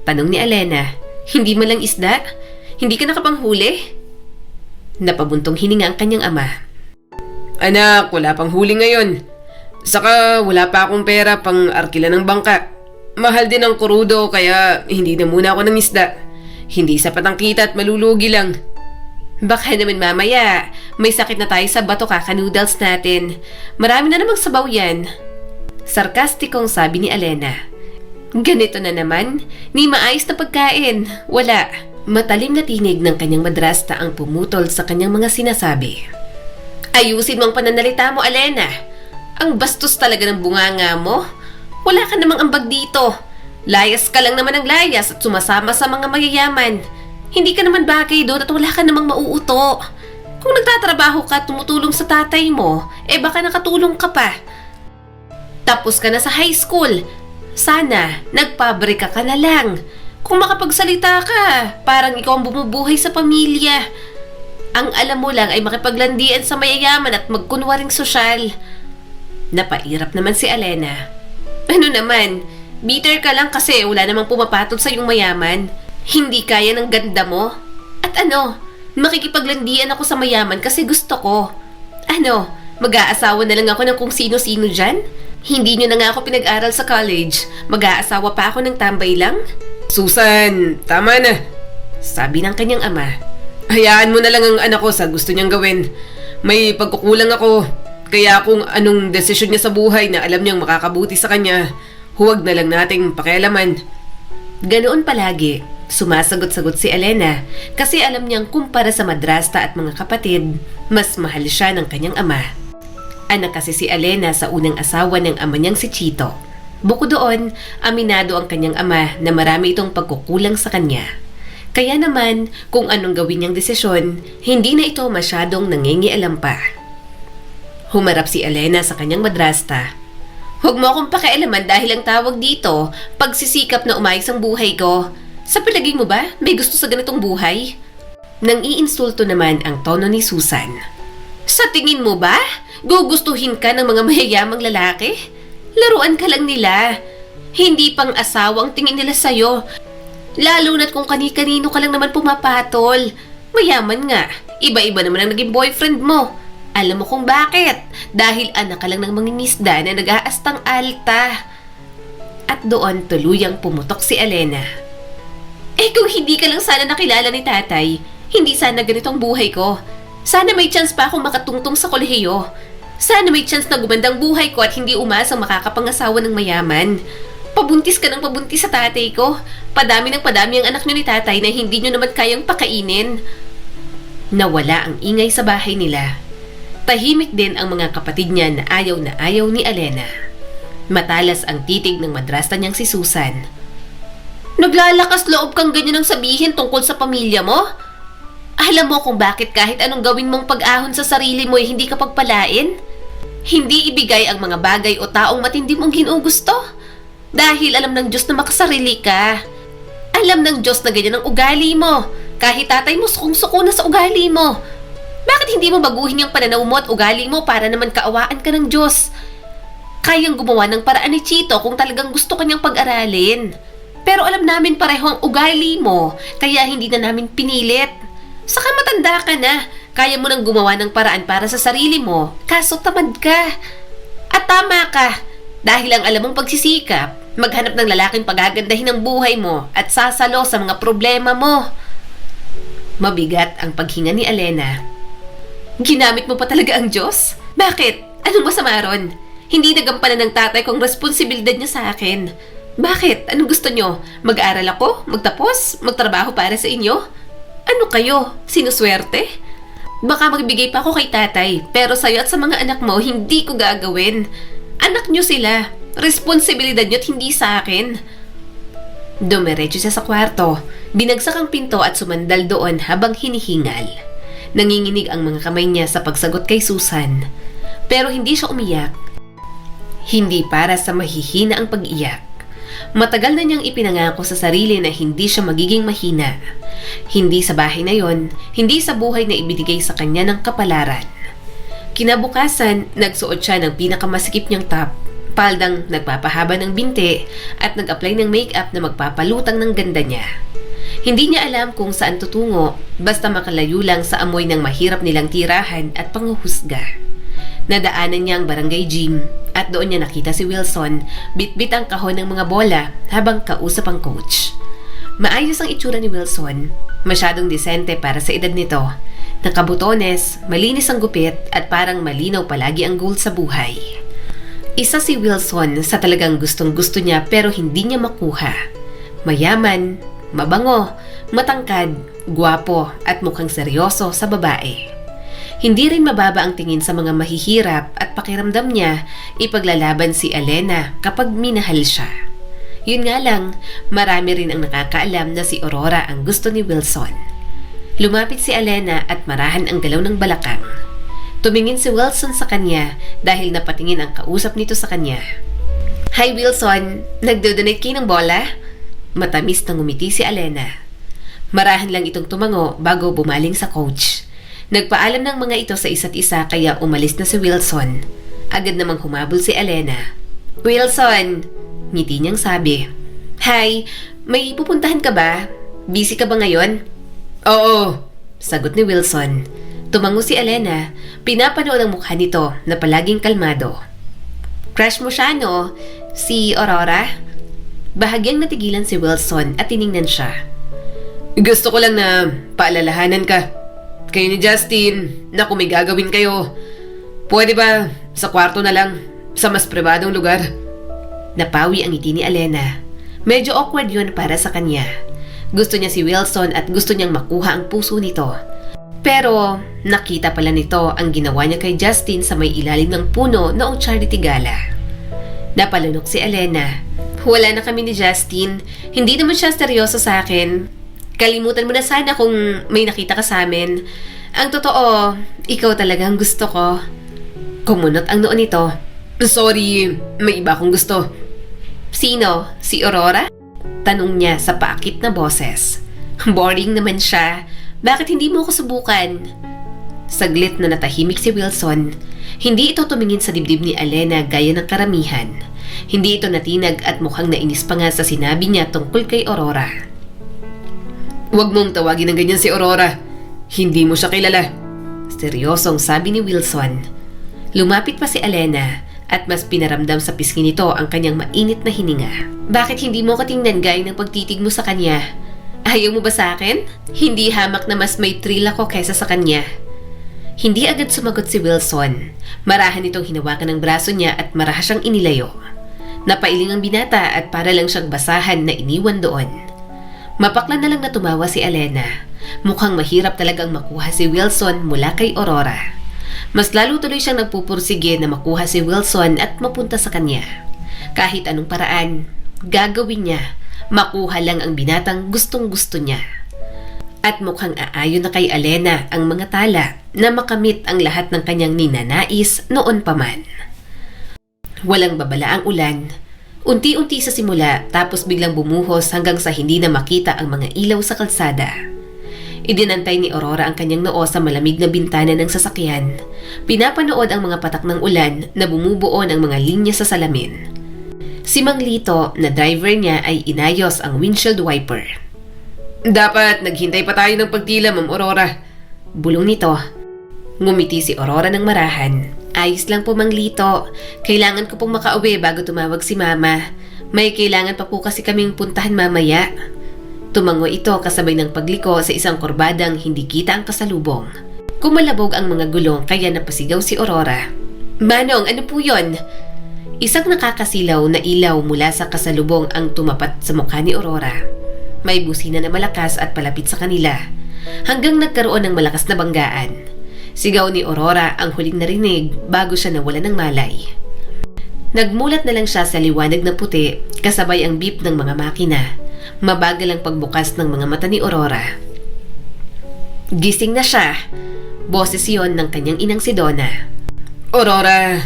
Tanong ni Alena. Hindi man lang isda? Hindi ka nakapanghuli? Napabuntong hininga ang kanyang ama. Anak, wala pang huli ngayon. Saka wala pa akong pera pang arkila ng bangka. Mahal din ang kurudo kaya hindi na muna ako ng isda. Hindi sapat ang kita at malulugi lang. Baka naman mamaya, may sakit na tayo sa bato kaka-noodles natin. Marami na namang sabaw yan. Sarkastikong sabi ni Alena. Ganito na naman, ni maayos na pagkain. Wala. Matalim na tinig ng kanyang madrasta ang pumutol sa kanyang mga sinasabi. Ayusin mo ang pananalita mo, Alena. Ang bastos talaga ng bunganga mo. Wala ka namang ambag dito. Layas ka lang naman ng layas at sumasama sa mga mayayaman. Hindi ka naman bagay doon at wala ka namang mauuto. Kung nagtatrabaho ka at tumutulong sa tatay mo, baka nakatulong ka pa. Tapos ka na sa high school. Sana, nagpabrika ka na lang. Kung makapagsalita ka, parang ikaw ang bumubuhay sa pamilya. Ang alam mo lang ay makipaglandian sa mayayaman at magkunwaring sosyal. Napairap naman si Alena. Ano naman, bitter ka lang kasi wala namang pumapatol sa iyong mayaman. Hindi kaya ng ganda mo. At ano, makikipaglandian ako sa mayaman kasi gusto ko. Ano, mag-aasawa na lang ako ng kung sino-sino dyan? Hindi nyo na nga ako pinag-aral sa college. Mag-aasawa pa ako ng tambay lang? Susan, tama na. Sabi ng kanyang ama. Hayaan mo na lang ang anak ko sa gusto niyang gawin. May pagkukulang ako. Kaya kung anong desisyon niya sa buhay na alam niyang makakabuti sa kanya, huwag na lang nating pakialaman. Ganoon palagi, sumasagot-sagot si Alena kasi alam niyang kumpara sa madrasta at mga kapatid, mas mahal siya ng kanyang ama. Anak kasi si Elena sa unang asawa ng ama niyang si Chito. Bukod doon, aminado ang kanyang ama na marami itong pagkukulang sa kanya. Kaya naman, kung anong gawin niyang desisyon, hindi na ito masyadong nangingialam pa. Humarap si Elena sa kanyang madrasta. "Huwag mo akong pakialaman dahil ang tawag dito, pagsisikap na umayos ang buhay ko. Sa palagay mo ba, may gusto sa ganitong buhay?" Nang iinsulto naman ang tono ni Susan. "Sa tingin mo ba, gugustuhin ka ng mga mayayamang lalaki? Laruan ka lang nila. Hindi pang asawa ang tingin nila sa'yo. Lalo na't kung kani-kanino ka lang naman pumapatol. Mayaman nga, iba-iba naman ang naging boyfriend mo. Alam mo kung bakit? Dahil anak ka lang ng mangingisda na nag-aastang alta." At doon tuluyang pumutok si Elena. Kung hindi ka lang sana nakilala ni tatay, hindi sana ganitong buhay ko. Sana may chance pa akong makatungtong sa kolehiyo. Sana may chance na gumandang buhay ko at hindi umasang makakapangasawa ng mayaman. Pabuntis ka ng pabuntis sa tatay ko. Padami ng padami ang anak niyo ni tatay na hindi niyo naman kayang pakainin. Nawala ang ingay sa bahay nila. Tahimik din ang mga kapatid niya na ayaw ni Elena. Matalas ang titig ng madrasta niyang si Susan. "Naglalakas loob kang ganyan ang sabihin tungkol sa pamilya mo? Alam mo kung bakit kahit anong gawin mong pag-ahon sa sarili mo ay hindi ka pagpalain? Hindi ibigay ang mga bagay o taong matindi mong ginugusto? Dahil alam ng Diyos na makasarili ka. Alam ng Diyos na ganyan ang ugali mo. Kahit tatay mo sukong-suko na sa ugali mo. Bakit hindi mo baguhin yung pananaw mo at ugali mo para naman kaawaan ka ng Diyos? Kayang gumawa ng paraan ni Chito kung talagang gusto kanyang pag-aralin. Pero alam namin pareho ang ugali mo, kaya hindi na namin pinilit. Saka matanda ka na, kaya mo nang gumawa ng paraan para sa sarili mo, kaso tamad ka. At tama ka, dahil ang alam mong pagsisikap, maghanap ng lalaking pagagandahin ng buhay mo at sasalo sa mga problema mo." Mabigat ang paghinga ni Elena. "Ginamit mo pa talaga ang Diyos? Bakit? Anong masama ron? Hindi nagampanan ng tatay kong responsibilidad niya sa akin. Bakit? Anong gusto nyo? Mag-aaral ako? Magtapos? Magtrabaho para sa inyo? Ano kayo? Sinuswerte? Baka magbigay pa ako kay tatay, pero sa'yo at sa mga anak mo, hindi ko gagawin. Anak nyo sila. Responsibilidad nyo at hindi sa akin." Dumiretso siya sa kwarto, binagsak ang pinto at sumandal doon habang hinihingal. Nanginginig ang mga kamay niya sa pagsagot kay Susan. Pero hindi siya umiyak. Hindi para sa mahihina ang pag-iyak. Matagal na niyang ipinangako sa sarili na hindi siya magiging mahina. Hindi sa bahay na yon, hindi sa buhay na ibinigay sa kanya ng kapalaran. Kinabukasan, nagsuot siya ng pinakamasikip niyang top, paldang nagpapahaba ng binti at nag-apply ng makeup na magpapalutang ng ganda niya. Hindi niya alam kung saan tutungo, basta makalayo lang sa amoy ng mahirap nilang tirahan at panghuhusga. Nadaanan niya ang barangay gym at doon niya nakita si Wilson bitbit ang kahon ng mga bola habang kausap ang coach. Maayos ang itsura ni Wilson, masyadong disente para sa edad nito. Nakabutones, malinis ang gupit at parang malinaw palagi ang goal sa buhay. Isa si Wilson sa talagang gustong-gusto niya pero hindi niya makuha. Mayaman, mabango, matangkad, gwapo at mukhang seryoso sa babae. Hindi rin mababa ang tingin sa mga mahihirap at pakiramdam niya ipaglalaban si Elena kapag minahal siya. Yun nga lang, marami rin ang nakakaalam na si Aurora ang gusto ni Wilson. Lumapit si Elena at marahan ang galaw ng balakang. Tumingin si Wilson sa kanya dahil napatingin ang kausap nito sa kanya. "Hi Wilson, nagdo-donate kayo ng bola?" Matamis na ngumiti si Elena. Marahan lang itong tumango bago bumaling sa coach. Nagpaalam ng mga ito sa isa't isa kaya umalis na si Wilson. Agad namang humabol si Elena. "Wilson!" ngiti niyang sabi. "Hi, may pupuntahan ka ba? Busy ka ba ngayon?" "Oo," sagot ni Wilson. Tumango si Elena, pinapanood ang mukha nito na palaging kalmado. "Crush mo siya, no? Si Aurora?" Bahagyang natigilan si Wilson at tiningnan siya. "Gusto ko lang na paalalahanan ka. Kayo ni Justin, na kung may gagawin kayo, pwede ba sa kwarto na lang, sa mas pribadong lugar?" Napawi ang ngiti ni Elena. Medyo awkward yun para sa kanya. Gusto niya si Wilson at gusto niyang makuha ang puso nito. Pero nakita pala nito ang ginawa niya kay Justin sa may ilalim ng puno noong charity gala. Napalunok si Elena. Wala na kami ni Justin. Hindi naman siya seryoso sa akin. Kalimutan mo na sana kung may nakita ka sa amin. Ang totoo, ikaw talaga ang gusto ko. Kumunot ang noo nito. Sorry, may iba akong gusto. Sino? Si Aurora? Tanong niya sa paakit na boses. Boring naman siya. Bakit hindi mo ko subukan? Saglit na natahimik si Wilson. Hindi ito tumingin sa dibdib ni Elena gaya ng karamihan. Hindi ito natinag at mukhang nainis pa nga sa sinabi niya tungkol kay Aurora. Huwag mong tawagin ng ganyan si Aurora. Hindi mo siya kilala. Seryosong sabi ni Wilson. Lumapit pa si Elena at mas pinaramdam sa pisngi nito ang kanyang mainit na hininga. Bakit hindi mo ko tingnan gaya ng pagtitig mo sa kanya? Ayaw mo ba sa akin? Hindi hamak na mas may thrill ako kaysa sa kanya. Hindi agad sumagot si Wilson. Marahan itong hinawakan ng braso niya at marahas siyang inilayo. Napailing ang binata at para lang siyang basahan na iniwan doon. Mapaklan na lang na tumawa si Elena. Mukhang mahirap talagang makuha si Wilson mula kay Aurora. Mas lalo tuloy siyang nagpupursige na makuha si Wilson at mapunta sa kanya. Kahit anong paraan, gagawin niya. Makuha lang ang binatang gustong-gusto niya. At mukhang aayon na kay Elena ang mga tala na makamit ang lahat ng kanyang ninanais noon pa man. Walang babala ang ulan. Unti-unti sa simula tapos biglang bumuhos hanggang sa hindi na makita ang mga ilaw sa kalsada. Idinantay ni Aurora ang kanyang noo sa malamig na bintana ng sasakyan. Pinapanood ang mga patak ng ulan na bumubuo ng mga linya sa salamin. Si Mang Lito na driver niya ay inayos ang windshield wiper. Dapat naghintay pa tayo ng pagtila, Ma'am Aurora. Bulong nito. Ngumiti si Aurora ng marahan. Ayos lang po, Mang Lito. Kailangan ko pong makauwi bago tumawag si Mama. May kailangan pa po kasi kaming puntahan mamaya. Tumango ito kasabay ng pagliko sa isang kurbadang hindi kita ang kasalubong. Kumalabog ang mga gulong kaya napasigaw si Aurora. Manong, ano po yon? Isang nakakasilaw na ilaw mula sa kasalubong ang tumapat sa mukha ni Aurora. May busina na malakas at palapit sa kanila. Hanggang nagkaroon ng malakas na banggaan. Sigaw ni Aurora ang huling narinig bago siya nawalan ng malay. Nagmulat na lang siya sa liwanag na puti kasabay ang beep ng mga makina. Mabagal ang pagbukas ng mga mata ni Aurora. Gising na siya. Boses yon ng kanyang inang si Donna. Aurora!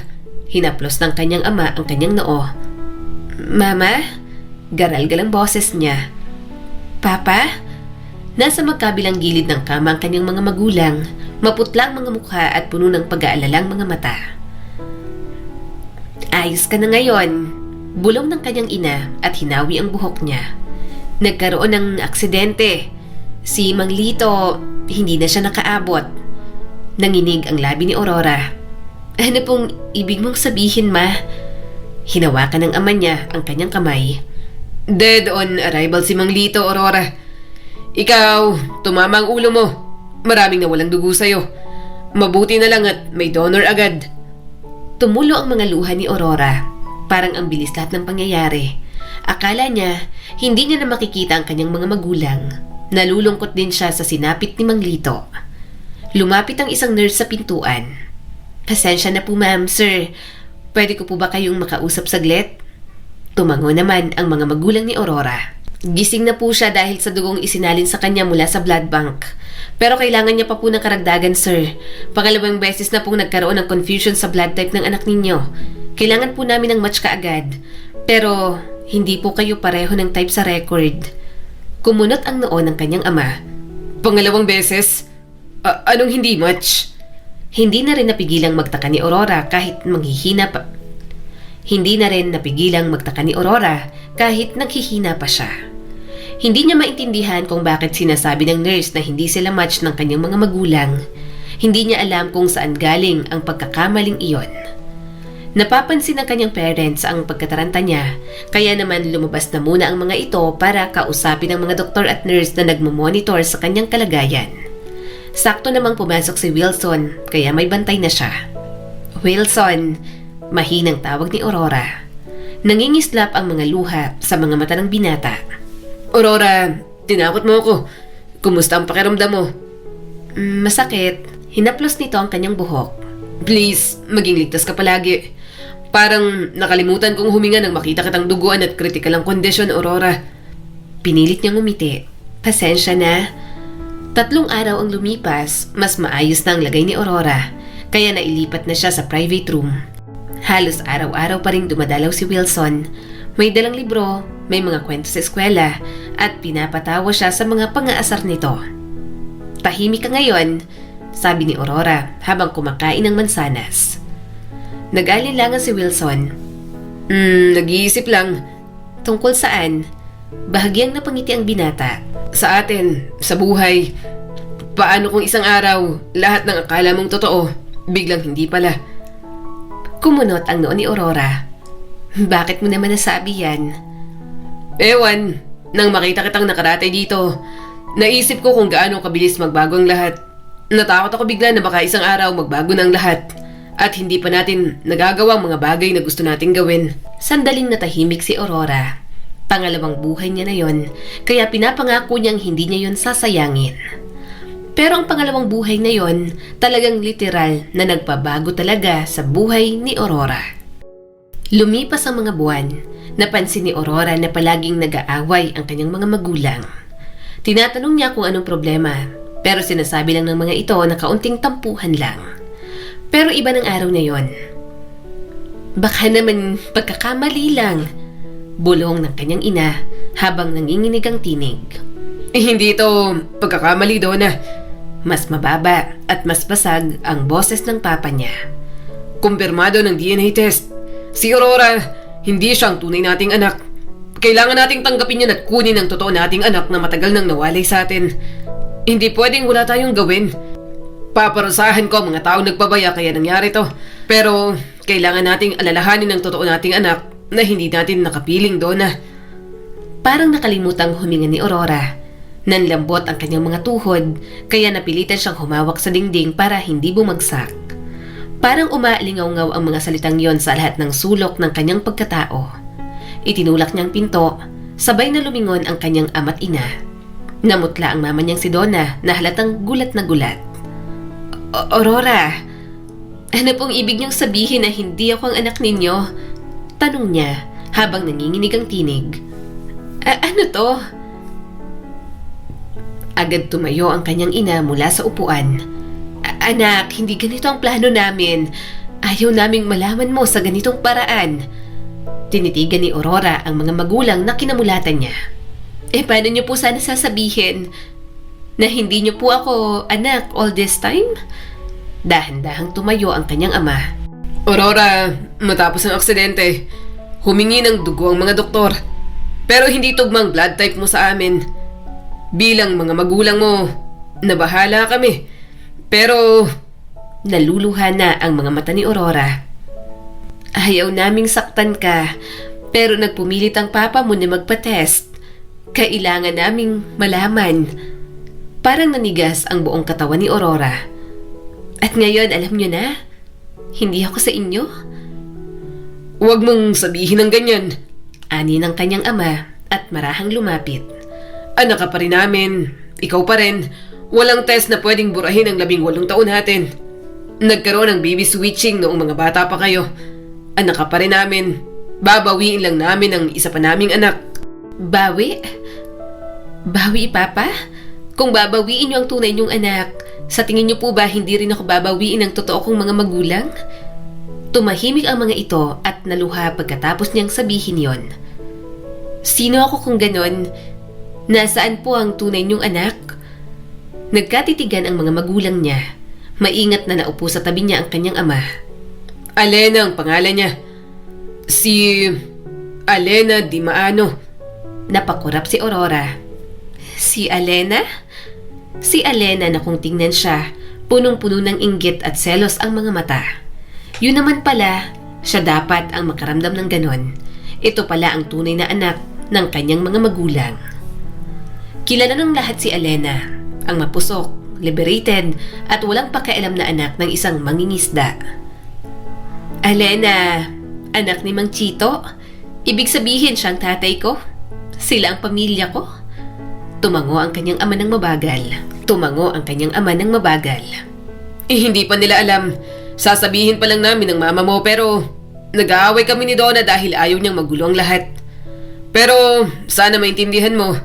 Hinaplos ng kanyang ama ang kanyang noo. Mama? Garal-galang boses niya. Papa? Nasa magkabilang gilid ng kama ang kanyang mga magulang, maputlang mga mukha at puno ng pag-aalalang mga mata. Ayos ka na ngayon, bulong ng kanyang ina at hinawi ang buhok niya. Nagkaroon ng aksidente. Si Mang Lito, hindi na siya nakaabot. Nanginig ang labi ni Aurora. Ano pong ibig mong sabihin, Ma? Hinawakan ng ama niya ang kanyang kamay. Dead on arrival si Mang Lito, Aurora. Ikaw, tumama ang ulo mo. Maraming nawalang dugo sa'yo. Mabuti na lang at may donor agad. Tumulo ang mga luha ni Aurora. Parang ang bilis lahat ng pangyayari. Akala niya, hindi niya na makikita ang kanyang mga magulang. Nalulungkot din siya sa sinapit ni Mang Lito. Lumapit ang isang nurse sa pintuan. Pasensya na po, ma'am, sir. Pwede ko po ba kayong makausap saglit? Tumango naman ang mga magulang ni Aurora. Gising na po siya dahil sa dugong isinalin sa kanya mula sa blood bank. Pero kailangan niya pa po ng karagdagan, sir. Pangalawang beses na pong nagkaroon ng confusion sa blood type ng anak ninyo. Kailangan po namin ng match kaagad. Pero hindi po kayo pareho ng type sa record. Kumunot ang noo ng kanyang ama. Pangalawang beses? Anong hindi match? Hindi na rin napigilang magtaka ni Aurora kahit manghihina pa. Hindi na rin napigilang magtaka ni Aurora kahit naghihina pa siya. Hindi niya maintindihan kung bakit sinasabi ng nurse na hindi sila match ng kanyang mga magulang. Hindi niya alam kung saan galing ang pagkakamaling iyon. Napapansin ng kanyang parents ang pagkataranta niya, kaya naman lumabas na muna ang mga ito para kausapin ang mga doktor at nurse na nagmumonitor sa kanyang kalagayan. Sakto namang pumasok si Wilson, kaya may bantay na siya. Wilson, mahinang tawag ni Aurora. Nangingislap ang mga luha sa mga mata ng binata. Aurora, tinakot mo ako. Kumusta ang pakiramdam mo? Masakit. Hinaplos nito ang kanyang buhok. Please, maging ligtas ka palagi. Parang nakalimutan kong huminga nang makita kitang duguan at critical ang kondisyon, Aurora. Pinilit niyang umiti. Pasensya na. 3 araw ang lumipas, mas maayos na ang lagay ni Aurora, kaya nailipat na siya sa private room. Halos araw-araw pa rin dumadalaw si Wilson. May dalang libro, may mga kwento sa eskwela, at pinapatawa siya sa mga pang-aasar nito. Tahimik ka ngayon, sabi ni Aurora habang kumakain ng mansanas. Nag-alinlangan si Wilson. Nag-iisip lang. Tungkol saan? Bahagyang napangiti ang binata. Sa atin, sa buhay. Paano kung isang araw, lahat ng akala mong totoo, biglang hindi pala? Kumunot ang noo ni Aurora. Bakit mo naman nasabi yan? Ewan, nang makita kitang nakaratay dito, naisip ko kung gaano kabilis magbago ang lahat. Natakot ako bigla na baka isang araw magbago na ang lahat at hindi pa natin nagagawa ang mga bagay na gusto nating gawin. Sandaling natahimik si Aurora. Pangalawang buhay niya na yon, kaya pinapangako niyang hindi niya yon sasayangin. Pero ang pangalawang buhay na yon, talagang literal na nagpabago talaga sa buhay ni Aurora. Lumipas ang mga buwan, napansin ni Aurora na palaging nag-aaway ang kanyang mga magulang. Tinatanong niya kung anong problema, pero sinasabi lang ng mga ito na kaunting tampuhan lang. Pero iba ng araw na yon. Baka naman pagkakamali lang, bulong ng kanyang ina habang nanginginig ang tinig. Hindi ito pagkakamali, Donna. Mas mababa at mas basag ang boses ng papa niya. Kumpirmado ng DNA test. Si Aurora, hindi siyang tunay nating anak. Kailangan nating tanggapin yan at kunin ang totoo nating anak na matagal nang nawalay sa atin. Hindi pwedeng wala tayong gawin. Paparusahan ko ang mga taong nagpabaya kaya nangyari to. Pero kailangan nating alalahanin ang totoo nating anak na hindi natin nakapiling, Donna. Parang nakalimutang huminga ni Aurora. Nanlambot ang kanyang mga tuhod, kaya napilitan siyang humawak sa dingding para hindi bumagsak. Parang umaalingaw-ngaw ang mga salitang yon sa lahat ng sulok ng kanyang pagkatao. Itinulak niyang pinto, sabay na lumingon ang kanyang ama't ina. Namutla ang mama niyang si Donna na halatang gulat na gulat. Aurora, ano pong ibig niyang sabihin na hindi ako ang anak ninyo? Tanong niya habang nanginginig ang tinig. Ano to? Agad tumayo ang kanyang ina mula sa upuan. Anak, hindi ganito ang plano namin. Ayaw naming malaman mo sa ganitong paraan. Tinitigan ni Aurora ang mga magulang na kinamulatan niya. Paano niyo po sana sasabihin na hindi niyo po ako anak all this time? Dahan-dahang tumayo ang kanyang ama. Aurora, matapos ang aksidente, humingi ng dugo ang mga doktor. Pero hindi tugmang blood type mo sa amin. Bilang mga magulang mo, nabahala kami. Pero naluluha na ang mga mata ni Aurora. Ayaw naming saktan ka, pero nagpumilit ang papa mo na magpa-test. Kailangan naming malaman. Parang nanigas ang buong katawan ni Aurora. At ngayon, alam nyo na, hindi ako sa inyo. Huwag mong sabihin ng ganyan. Ani ng kanyang ama at marahang lumapit. Anak ka pa rin namin. Ikaw pa rin. Walang test na pwedeng burahin ang 18 taon natin. Nagkaroon ng baby switching noong mga bata pa kayo. Anak ka pa rin namin. Babawiin lang namin ang isa pa naming anak. Bawi? Bawi, Papa? Kung babawiin niyo ang tunay niyong anak, sa tingin niyo po ba hindi rin ako babawiin ang totoo kong mga magulang? Tumahimik ang mga ito at naluha pagkatapos niyang sabihin yon. Sino ako kung ganon? Nasaan po ang tunay niyong anak? Nagkatitigan ang mga magulang niya. Maingat na naupo sa tabi niya ang kanyang ama. Alena ang pangalan niya. Si Alena Di Maano. Napakurap si Aurora. Si Alena? Si Alena na kung tingnan siya, punong-puno ng inggit at selos ang mga mata. Yun naman pala, siya dapat ang makaramdam ng ganon. Ito pala ang tunay na anak ng kanyang mga magulang. Kilala ng lahat si Alena, ang mapusok, liberated at walang pakialam na anak ng isang mangingisda. Alena, anak ni Mang Chito? Ibig sabihin siyang tatay ko? Sila ang pamilya ko? Tumango ang kanyang ama ng mabagal. Tumango ang kanyang ama ng mabagal. Hindi pa nila alam. Sasabihin pa lang namin ng mama mo pero nag-aaway kami ni Donna dahil ayaw niyang magulo ang lahat. Pero sana maintindihan mo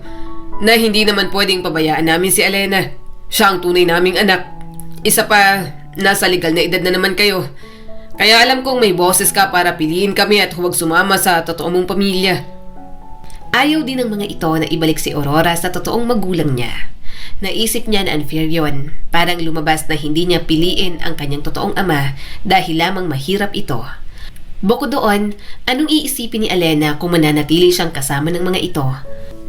na hindi naman pwedeng pabayaan namin si Elena. Siya ang tunay naming anak. Isa pa, nasa legal na edad na naman kayo. Kaya alam kong may boses ka para piliin kami at huwag sumama sa totoo mong pamilya. Ayaw din ng mga ito na ibalik si Aurora sa totoong magulang niya. Naisip niya na unfair yun. Parang lumabas na hindi niya piliin ang kanyang totoong ama dahil lamang mahirap ito. Bukod doon, anong iisipin ni Elena kung mananatili siyang kasama ng mga ito?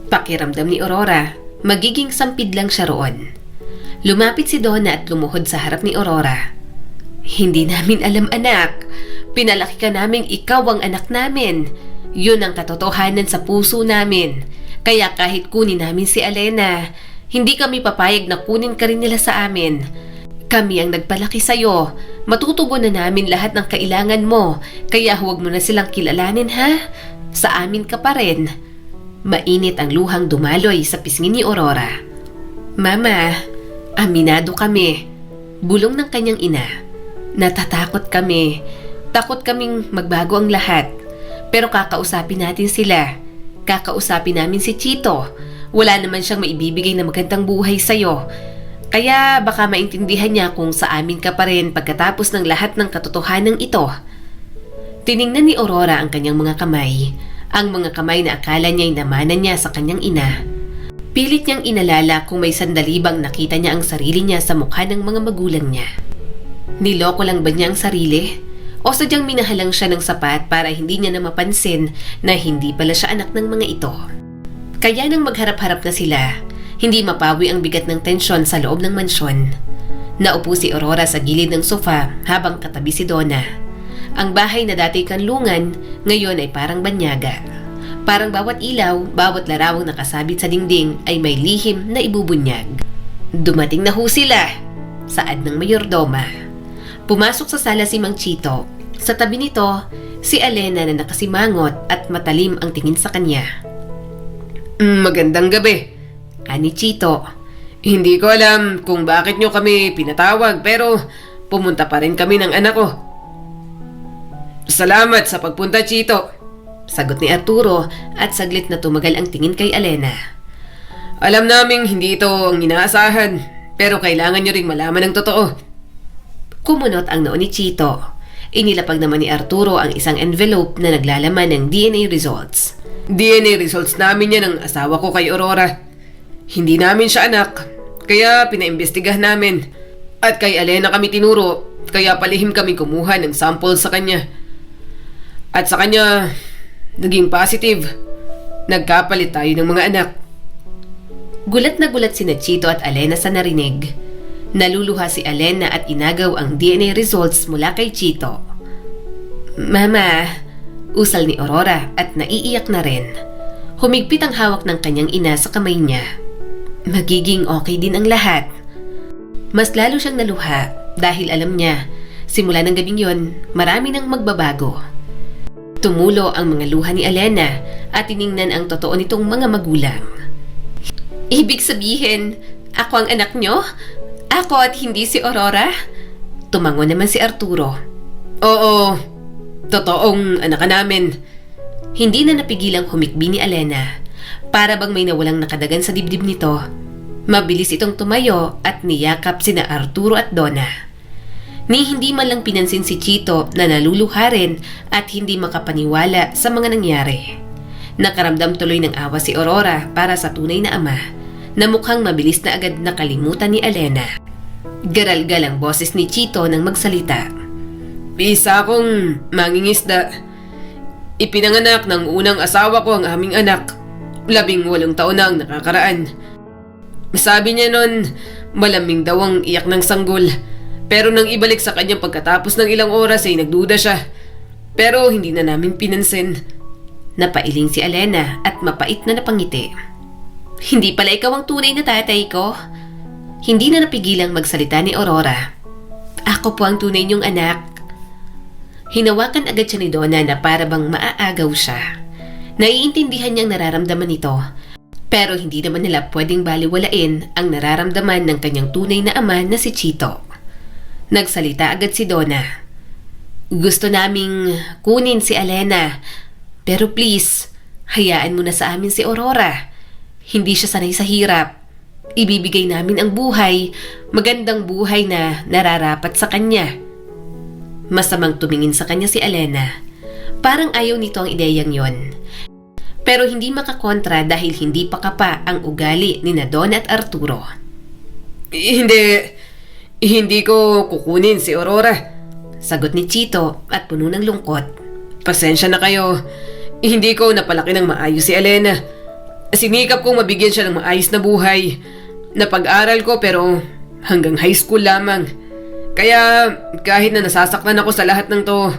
Pakiramdam ni Aurora, magiging sampid lang siya roon. Lumapit si Donna at lumuhod sa harap ni Aurora. Hindi namin alam, anak. Pinalaki ka naming ikaw ang anak namin. Yun ang katotohanan sa puso namin. Kaya kahit kunin namin si Elena, hindi kami papayag na kunin ka rin nila sa amin. Kami ang nagpalaki sa'yo. Matutugon na namin lahat ng kailangan mo. Kaya huwag mo na silang kilalanin, ha? Sa amin ka pa rin. Mainit ang luhang dumaloy sa pisngi ni Aurora. Mama, aminado kami. Bulong ng kanyang ina. Natatakot kami. Takot kaming magbago ang lahat. Pero kakausapin natin sila. Kakausapin namin si Chito. Wala naman siyang maibibigay na magandang buhay sa'yo. Kaya baka maintindihan niya kung sa amin ka pa rin pagkatapos ng lahat ng katotohanan ito. Tiningnan ni Aurora ang kanyang mga kamay. Ang mga kamay na akala niya'y namanan niya sa kanyang ina. Pilit niyang inalala kung may sandali bang nakita niya ang sarili niya sa mukha ng mga magulang niya. Niloko lang ba niya ang sarili? O sadyang minahalang siya ng sapat para hindi niya na mapansin na hindi pala siya anak ng mga ito? Kaya nang magharap-harap na sila, hindi mapawi ang bigat ng tensyon sa loob ng mansyon. Naupo si Aurora sa gilid ng sofa habang katabi si Donna. Ang bahay na dati kanlungan, ngayon ay parang banyaga. Parang bawat ilaw, bawat larawang nakasabit sa dingding ay may lihim na ibubunyag. Dumating na ho sila, saad ng mayordoma. Pumasok sa sala si Mang Chito. Sa tabi nito, si Elena na nakasimangot at matalim ang tingin sa kanya. Magandang gabi, Ani Chito. Hindi ko alam kung bakit nyo kami pinatawag pero pumunta pa rin kami ng anak ko. Salamat sa pagpunta, Chito, Sagot ni Arturo at saglit na tumagal ang tingin kay Elena. Alam naming hindi ito ang inaasahan pero kailangan nyo ring malaman ang totoo. Kumunot ang noo ni Chito. Inilapag naman ni Arturo ang isang envelope na naglalaman ng DNA results. DNA results namin yan ng asawa ko kay Aurora. Hindi namin siya anak, kaya pinaimbestigahan namin. At kay Elena kami tinuro, kaya palihim kami kumuha ng sample sa kanya. At sa kanya, naging positive. Nagkapalit tayo ng mga anak. Gulat na gulat sina Chito at Elena sa narinig. Naluluha si Elena at inagaw ang DNA results mula kay Chito. Mama, usal ni Aurora at naiiyak na rin. Humigpit ang hawak ng kanyang ina sa kamay niya. Magiging okay din ang lahat. Mas lalo siyang naluha dahil alam niya, simula ng gabing yon, marami nang magbabago. Tumulo ang mga luha ni Elena at tiningnan ang totoo nitong mga magulang. Ibig sabihin, ako ang anak niyo? Ako at hindi si Aurora? Tumango naman si Arturo. Oo, totoong anak ka namin. Hindi na napigilang humikbi ni Elena. Para bang may nawalang nakadagan sa dibdib nito. Mabilis itong tumayo at niyakap sina Arturo at Donna. Ni hindi man lang pinansin si Chito na naluluha rin at hindi makapaniwala sa mga nangyari. Nakaramdam tuloy ng awa si Aurora para sa tunay na ama na mukhang mabilis na agad nakalimutan ni Elena. Garalgal ang boses ni Chito nang magsalita. Isa akong mangingisda. Ipinanganak ng unang asawa ko ang aming anak. 18 taon na ang nakakaraan. Sabi niya nun, malaming daw ang iyak ng sanggol. Pero nang ibalik sa kanya pagkatapos ng ilang oras ay nagduda siya. Pero hindi na namin pinansin. Napailing si Elena at mapait na napangiti. Hindi pala ikaw ang tunay na tatay ko? Hindi na napigilang magsalita ni Aurora. Ako po ang tunay niyong anak. Hinawakan agad siya ni Donna na para bang maaagaw siya. Naiintindihan niyang nararamdaman nito. Pero hindi naman nila pwedeng baliwalain ang nararamdaman ng kanyang tunay na ama na si Chito. Nagsalita agad si Donna. Gusto naming kunin si Alena, pero please, hayaan mo na sa amin si Aurora. Hindi siya sanay sa hirap. Ibibigay namin ang buhay, magandang buhay na nararapat sa kanya. Masamang tumingin sa kanya si Alena. Parang ayaw nito ang ideyang yon. Pero hindi makakontra dahil hindi pa kapa ang ugali ni Don at Arturo. Hindi ko kukunin si Aurora. Sagot ni Chito at puno ng lungkot. Pasensya na kayo. Hindi ko napalaki ng maayos si Alena. Sinikap kong mabigyan siya ng maayos na buhay. Napag-aral ko pero hanggang high school lamang. Kaya kahit na nasasaktan ako sa lahat ng to,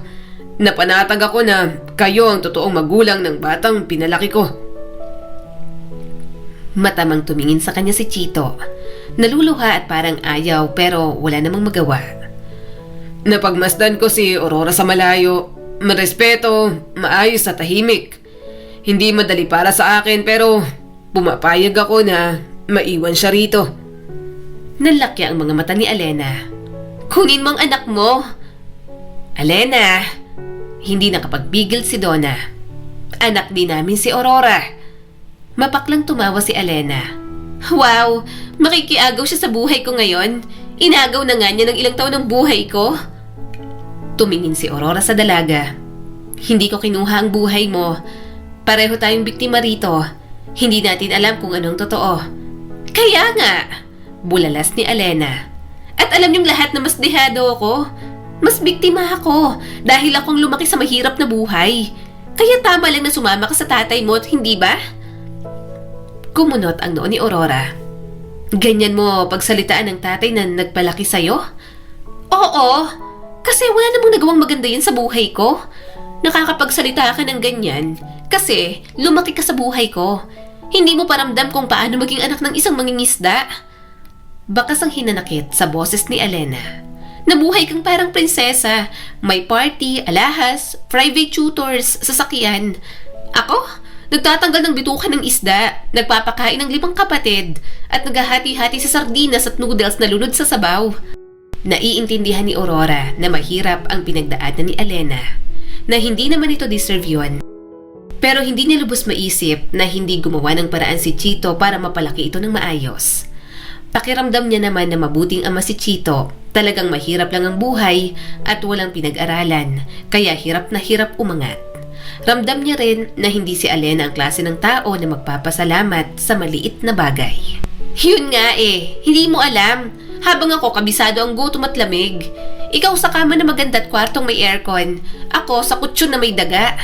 napanatag ako na kayo ang totoong magulang ng batang pinalaki ko. Matamang tumingin sa kanya si Chito. Naluluha at parang ayaw pero wala namang magawa. Napagmasdan ko si Aurora sa malayo. Marespeto, maayos at tahimik. Hindi madali para sa akin pero pumapayag ako na maiwan siya rito. Nalaki ang mga mata ni Alena. Kunin mo ang anak mo. Alena, hindi nakapagbigil si Donna. Anak din namin si Aurora. Mapaklang tumawa si Alena. Wow, makikiagaw siya sa buhay ko ngayon. Inagaw na nga niya ng ilang taon ng buhay ko. Tumingin si Aurora sa dalaga. Hindi ko kinuha ang buhay mo. Pareho tayong biktima rito. Hindi natin alam kung anong totoo. Kaya nga, bulalas ni Alena. At alam niyong lahat na mas dehado ako. Mas biktima ako dahil akong lumaki sa mahirap na buhay. Kaya tama lang na sumama ka sa tatay mo, hindi ba? Kumunot ang noo ni Aurora. Ganyan mo pagsalitaan ng tatay na nagpalaki sa'yo? Oo, kasi wala namang nagawang maganda yan sa buhay ko. Nakakapagsalita ka ng ganyan kasi lumaki ka sa buhay ko. Hindi mo paramdam kung paano maging anak ng isang mangingisda. Bakas ang hinanakit sa boses ni Alena. Nabuhay kang parang prinsesa. May party, alahas, private tutors, sasakyan. Ako? Nagtatanggal ng bituka ng isda, nagpapakain ng 5 kapatid, at naghahati-hati sa sardinas at noodles na lunod sa sabaw. Naiintindihan ni Aurora na mahirap ang pinagdaanan ni Alena, na hindi naman ito deserve yun. Pero hindi niya lubos maisip na hindi gumawa ng paraan si Chito para mapalaki ito ng maayos. Pakiramdam niya naman na mabuting ama si Chito, talagang mahirap lang ang buhay at walang pinag-aralan, kaya hirap na hirap umangat. Ramdam niya rin na hindi si Alena ang klase ng tao na magpapasalamat sa maliit na bagay. Yun nga hindi mo alam. Habang ako kabisado ang gutom at lamig. Ikaw sa kama na maganda at kwartong may aircon. Ako sa kutsyon na may daga.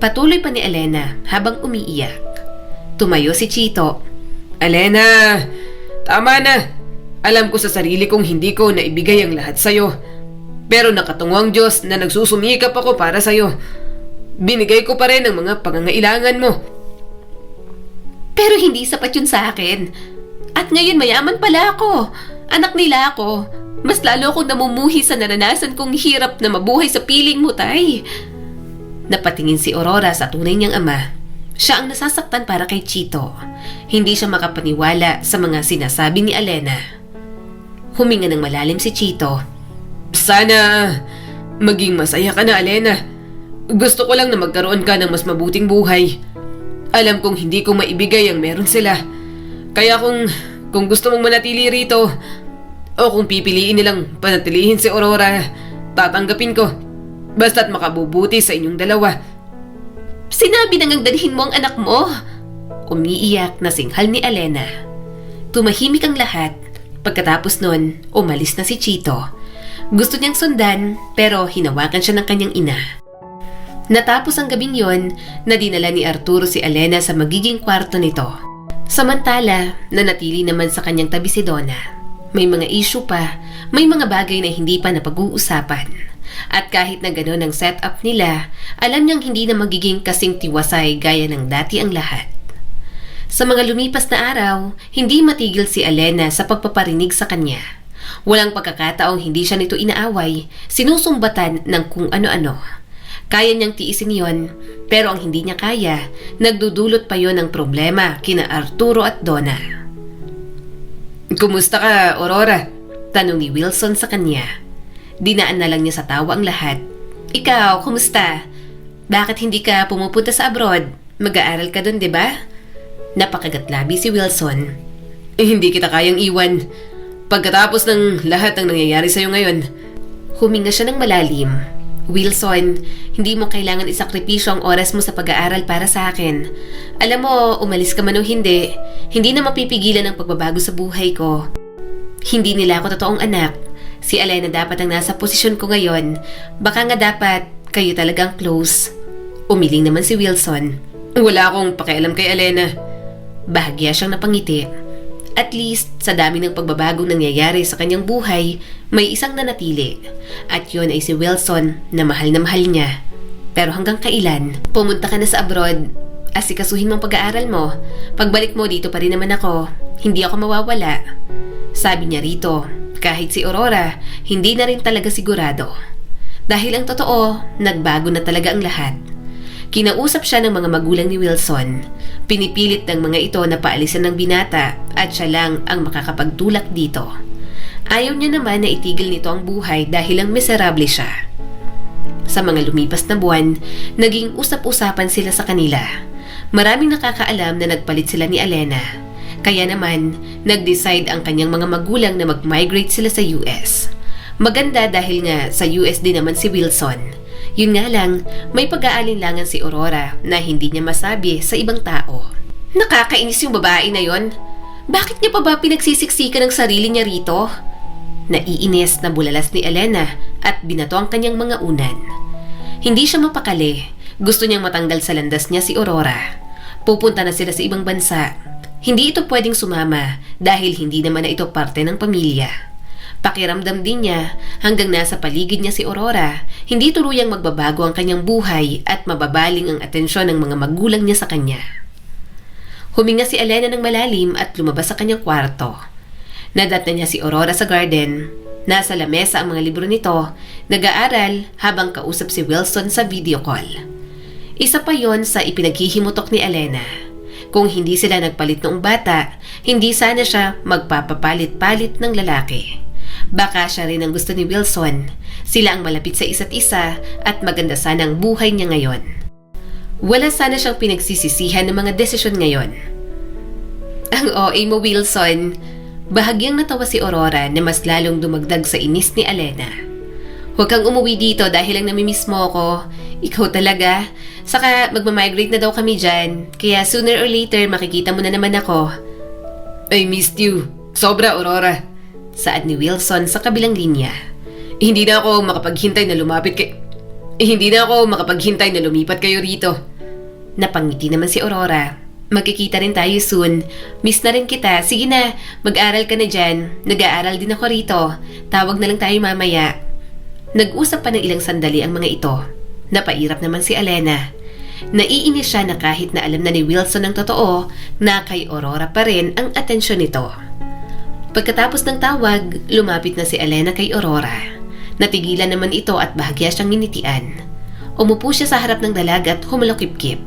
Patuloy pa ni Alena habang umiiyak. Tumayo si Chito. Alena, tama na. Alam ko sa sarili kong hindi ko naibigay ang lahat sa'yo. Pero nakatungo ang Diyos na nagsusumikap ako para sa'yo. Binigay ko pa rin ang mga pangangailangan mo. Pero hindi sapat yun sa akin. At ngayon mayaman pala ako. Anak nila ako. Mas lalo akong namumuhi sa naranasan kong hirap na mabuhay sa piling mo, tay. Napatingin si Aurora sa tunay niyang ama. Siya ang nasasaktan para kay Chito. Hindi siya makapaniwala sa mga sinasabi ni Alena. Huminga ng malalim si Chito. Sana maging masaya ka na, Alena. Gusto ko lang na magkaroon ka ng mas mabuting buhay. Alam kong hindi ko maibigay ang meron sila. Kaya kung gusto mong manatili rito, o kung pipiliin nilang panatilihin si Aurora, tatanggapin ko. Basta't makabubuti sa inyong dalawa. Sinabi na ngang dalhin mo ang anak mo. Umiiyak na singhal ni Alena. Tumahimik ang lahat. Pagkatapos nun, umalis na si Chito. Gusto niyang sundan, pero hinawakan siya ng kanyang ina. Natapos ang gabing yon na dinala ni Arturo si Alena sa magiging kwarto nito. Samantala, nanatili naman sa kanyang tabi si Donna. May mga issue pa, may mga bagay na hindi pa napag-uusapan. At kahit na gano'n ang setup nila, alam niyang hindi na magiging kasing tiwasay gaya ng dati ang lahat. Sa mga lumipas na araw, hindi matigil si Alena sa pagpaparinig sa kanya. Walang pagkakataong hindi siya nito inaaway, sinusumbatan ng kung ano-ano. Kaya niyang tiisin yon, pero ang hindi niya kaya, nagdudulot pa yon ng problema kina Arturo at Donna. Kumusta ka, Aurora? Tanong ni Wilson sa kanya. Dinaan na lang niya sa tawa ang lahat. Ikaw, kumusta? Bakit hindi ka pumupunta sa abroad? Mag-aaral ka dun, di ba? Napakagatlabi si Wilson. Hindi kita kayang iwan. Pagkatapos ng lahat ng nangyayari sa'yo ngayon. Huminga siya ng malalim. Wilson, hindi mo kailangan isakripisyo ang oras mo sa pag-aaral para sa akin. Alam mo, umalis ka man o hindi na mapipigilan ang pagbabago sa buhay ko. Hindi nila ako totoong anak. Si Elena dapat ang nasa posisyon ko ngayon. Baka nga dapat kayo talagang close. Umiling naman si Wilson. Wala akong pakialam kay Elena. Bahagya siyang napangiti. At least, sa dami ng pagbabagong nangyayari sa kanyang buhay, may isang nanatili. At yun ay si Wilson na mahal niya. Pero hanggang kailan, pumunta ka na sa abroad, asikasuhin mong pag-aaral mo. Pagbalik mo dito pa rin naman ako, hindi ako mawawala. Sabi niya rito, kahit si Aurora, hindi na rin talaga sigurado. Dahil ang totoo, nagbago na talaga ang lahat. Kinausap siya ng mga magulang ni Wilson. Pinipilit ng mga ito na paalisan ng binata at siya lang ang makakapagtulak dito. Ayaw niya naman na itigil nito ang buhay dahil lang miserable siya. Sa mga lumipas na buwan, naging usap-usapan sila sa kanila. Maraming nakakaalam na nagpalit sila ni Elena. Kaya naman, nag-decide ang kanyang mga magulang na mag-migrate sila sa US. Maganda dahil nga sa US din naman si Wilson. Yun nga lang, may pag-aalinlangan si Aurora na hindi niya masabi sa ibang tao. Nakakainis yung babae na yon. Bakit niya pa ba pinagsisiksikan ng sarili niya rito? Naiinis na bulalas ni Elena at binato ang kanyang mga unan. Hindi siya mapakali. Gusto niyang matanggal sa landas niya si Aurora. Pupunta na sila sa ibang bansa. Hindi ito pwedeng sumama dahil hindi naman na ito parte ng pamilya. Pakiramdam din niya hanggang nasa paligid niya si Aurora, hindi tuluyang magbabago ang kanyang buhay at mababaling ang atensyon ng mga magulang niya sa kanya. Huminga si Elena ng malalim at lumabas sa kanyang kwarto. Nadat na niya si Aurora sa garden. Nasa lamesa ang mga libro nito, nag-aaral habang kausap si Wilson sa video call. Isa pa yon sa ipinaghihimutok ni Elena. Kung hindi sila nagpalit noong bata, hindi sana siya magpapapalit-palit ng lalaki. Baka siya rin ang gusto ni Wilson. Sila ang malapit sa isa't isa at maganda sana ang buhay niya ngayon. Wala sana siyang pinagsisisihan ng mga desisyon ngayon. Ang OA mo, Wilson. Bahagyang natawa si Aurora na mas lalong dumagdag sa inis ni Elena. Huwag kang umuwi dito dahil lang namimiss mo ako. Ikaw talaga. Saka magmamigrate na daw kami dyan. Kaya sooner or later makikita mo na naman ako. I missed you. Sobra, Aurora. Saad ni Wilson sa kabilang linya. Hindi na ako makapaghintay na lumipat kayo rito. Napangiti naman si Aurora. Magkikita rin tayo soon. Miss na rin kita. Sige na, mag-aral ka na dyan. Nag-aaral din ako rito. Tawag na lang tayo mamaya. Nag-usap pa ng ilang sandali ang mga ito. Napairap naman si Elena. Naiinis siya na kahit na alam na ni Wilson ang totoo, na kay Aurora pa rin ang atensyon nito. Pagkatapos ng tawag, lumapit na si Elena kay Aurora. Natigilan naman ito at bahagya siyang nginitian. Umupo siya sa harap ng dalaga at humalokip-kip.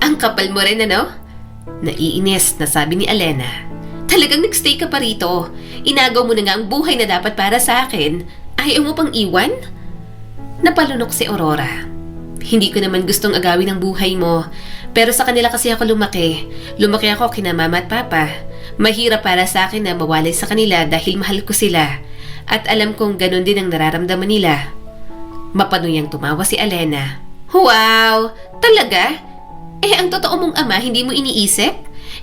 Ang kapal mo rin, ano? Naiinis na sabi ni Elena. Talagang nagstay ka pa rito. Inagaw mo na nga ang buhay na dapat para sa akin. Ayaw mo pang iwan? Napalunok si Aurora. Hindi ko naman gustong agawin ang buhay mo. Pero sa kanila kasi ako lumaki. Lumaki ako kina mama at papa. Mahirap para sa akin na mawalay sa kanila dahil mahal ko sila. At alam kong ganun din ang nararamdaman nila. Mapanuyang tumawa si Elena. Wow! Talaga? Ang totoo mong ama hindi mo iniisip?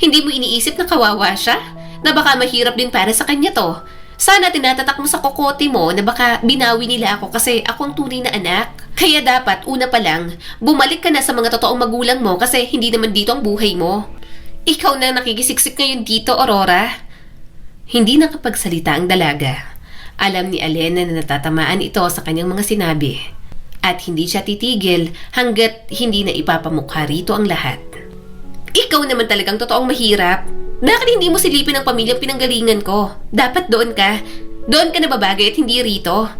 Hindi mo iniisip na kawawa siya? Na baka mahirap din para sa kanya to? Sana tinatatak mo sa kokote mo na baka binawi nila ako kasi ako ang tunay na anak. Kaya dapat, una pa lang, bumalik ka na sa mga totoong magulang mo kasi hindi naman dito ang buhay mo. Ikaw na nakikisiksik ngayon dito, Aurora. Hindi nakapagsalita ang dalaga. Alam ni Elena na natatamaan ito sa kanyang mga sinabi. At hindi siya titigil hanggat hindi na ipapamukha rito ang lahat. Ikaw naman talagang totoong mahirap. Bakit hindi mo silipin ang pamilyang pinanggalingan ko? Dapat doon ka. Doon ka na babagay at hindi rito.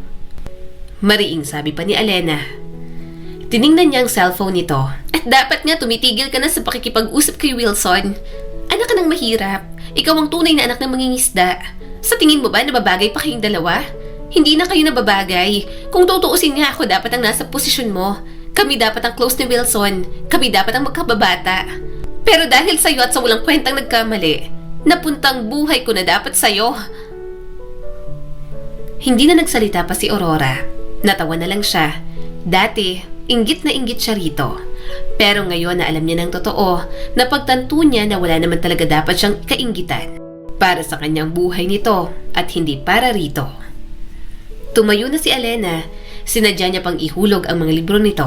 Mariing sabi pa ni Elena. Tiningnan niya ang cellphone nito. At dapat nga tumitigil ka na sa pakikipag-usap kay Wilson. Anak ka ng mahirap. Ikaw ang tunay na anak ng mangingisda. Sa tingin mo ba nababagay pa kayong dalawa? Hindi na kayo nababagay. Kung tutuusin nga ako dapat ang nasa posisyon mo. Kami dapat ang close ni Wilson. Kami dapat ang magkababata. Pero dahil sa'yo at sa walang kwentang nagkamali, napuntang buhay ko na dapat sa'yo. Hindi na nagsalita pa si Aurora. Natawa na lang siya. Dati, inggit na inggit siya rito. Pero ngayon na alam niya ng totoo, napagtanto niya na wala naman talaga dapat siyang kainggitan. Para sa kanyang buhay nito at hindi para rito. Tumayo na si Elena. Sinadya niya pang ihulog ang mga libro nito.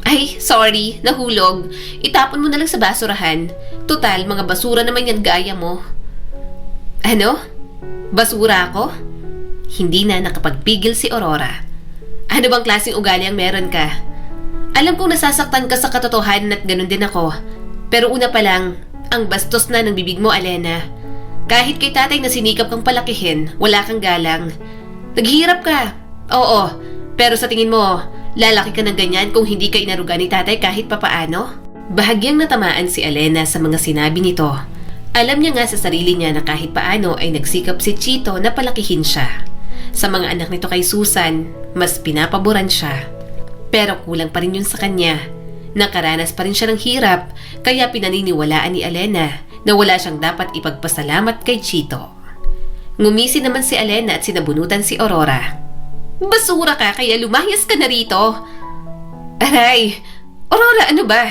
Ay, sorry, nahulog. Itapon mo na lang sa basurahan. Tutal, mga basura naman yan gaya mo. Ano? Basura ako? Hindi na nakapagpigil si Aurora. Ano bang klaseng ugali ang meron ka? Alam kong nasasaktan ka sa katotohanan at ganun din ako. Pero una pa lang, ang bastos na ng bibig mo, Elena. Kahit kay tatay na sinikap kang palakihin, wala kang galang. Naghihirap ka. Oo, pero sa tingin mo, lalaki ka ng ganyan kung hindi ka inaruga ni tatay kahit papaano? Bahagyang natamaan si Elena sa mga sinabi nito. Alam niya nga sa sarili niya na kahit paano ay nagsikap si Chito na palakihin siya. Sa mga anak nito kay Susan, mas pinapaboran siya. Pero kulang pa rin yun sa kanya. Nakaranas pa rin siya ng hirap, kaya pinaniniwalaan ni Elena na wala siyang dapat ipagpasalamat kay Chito. Ngumisi naman si Elena at sinabunutan si Aurora. Basura ka kaya lumayas ka na rito. Aray, Aurora ano ba?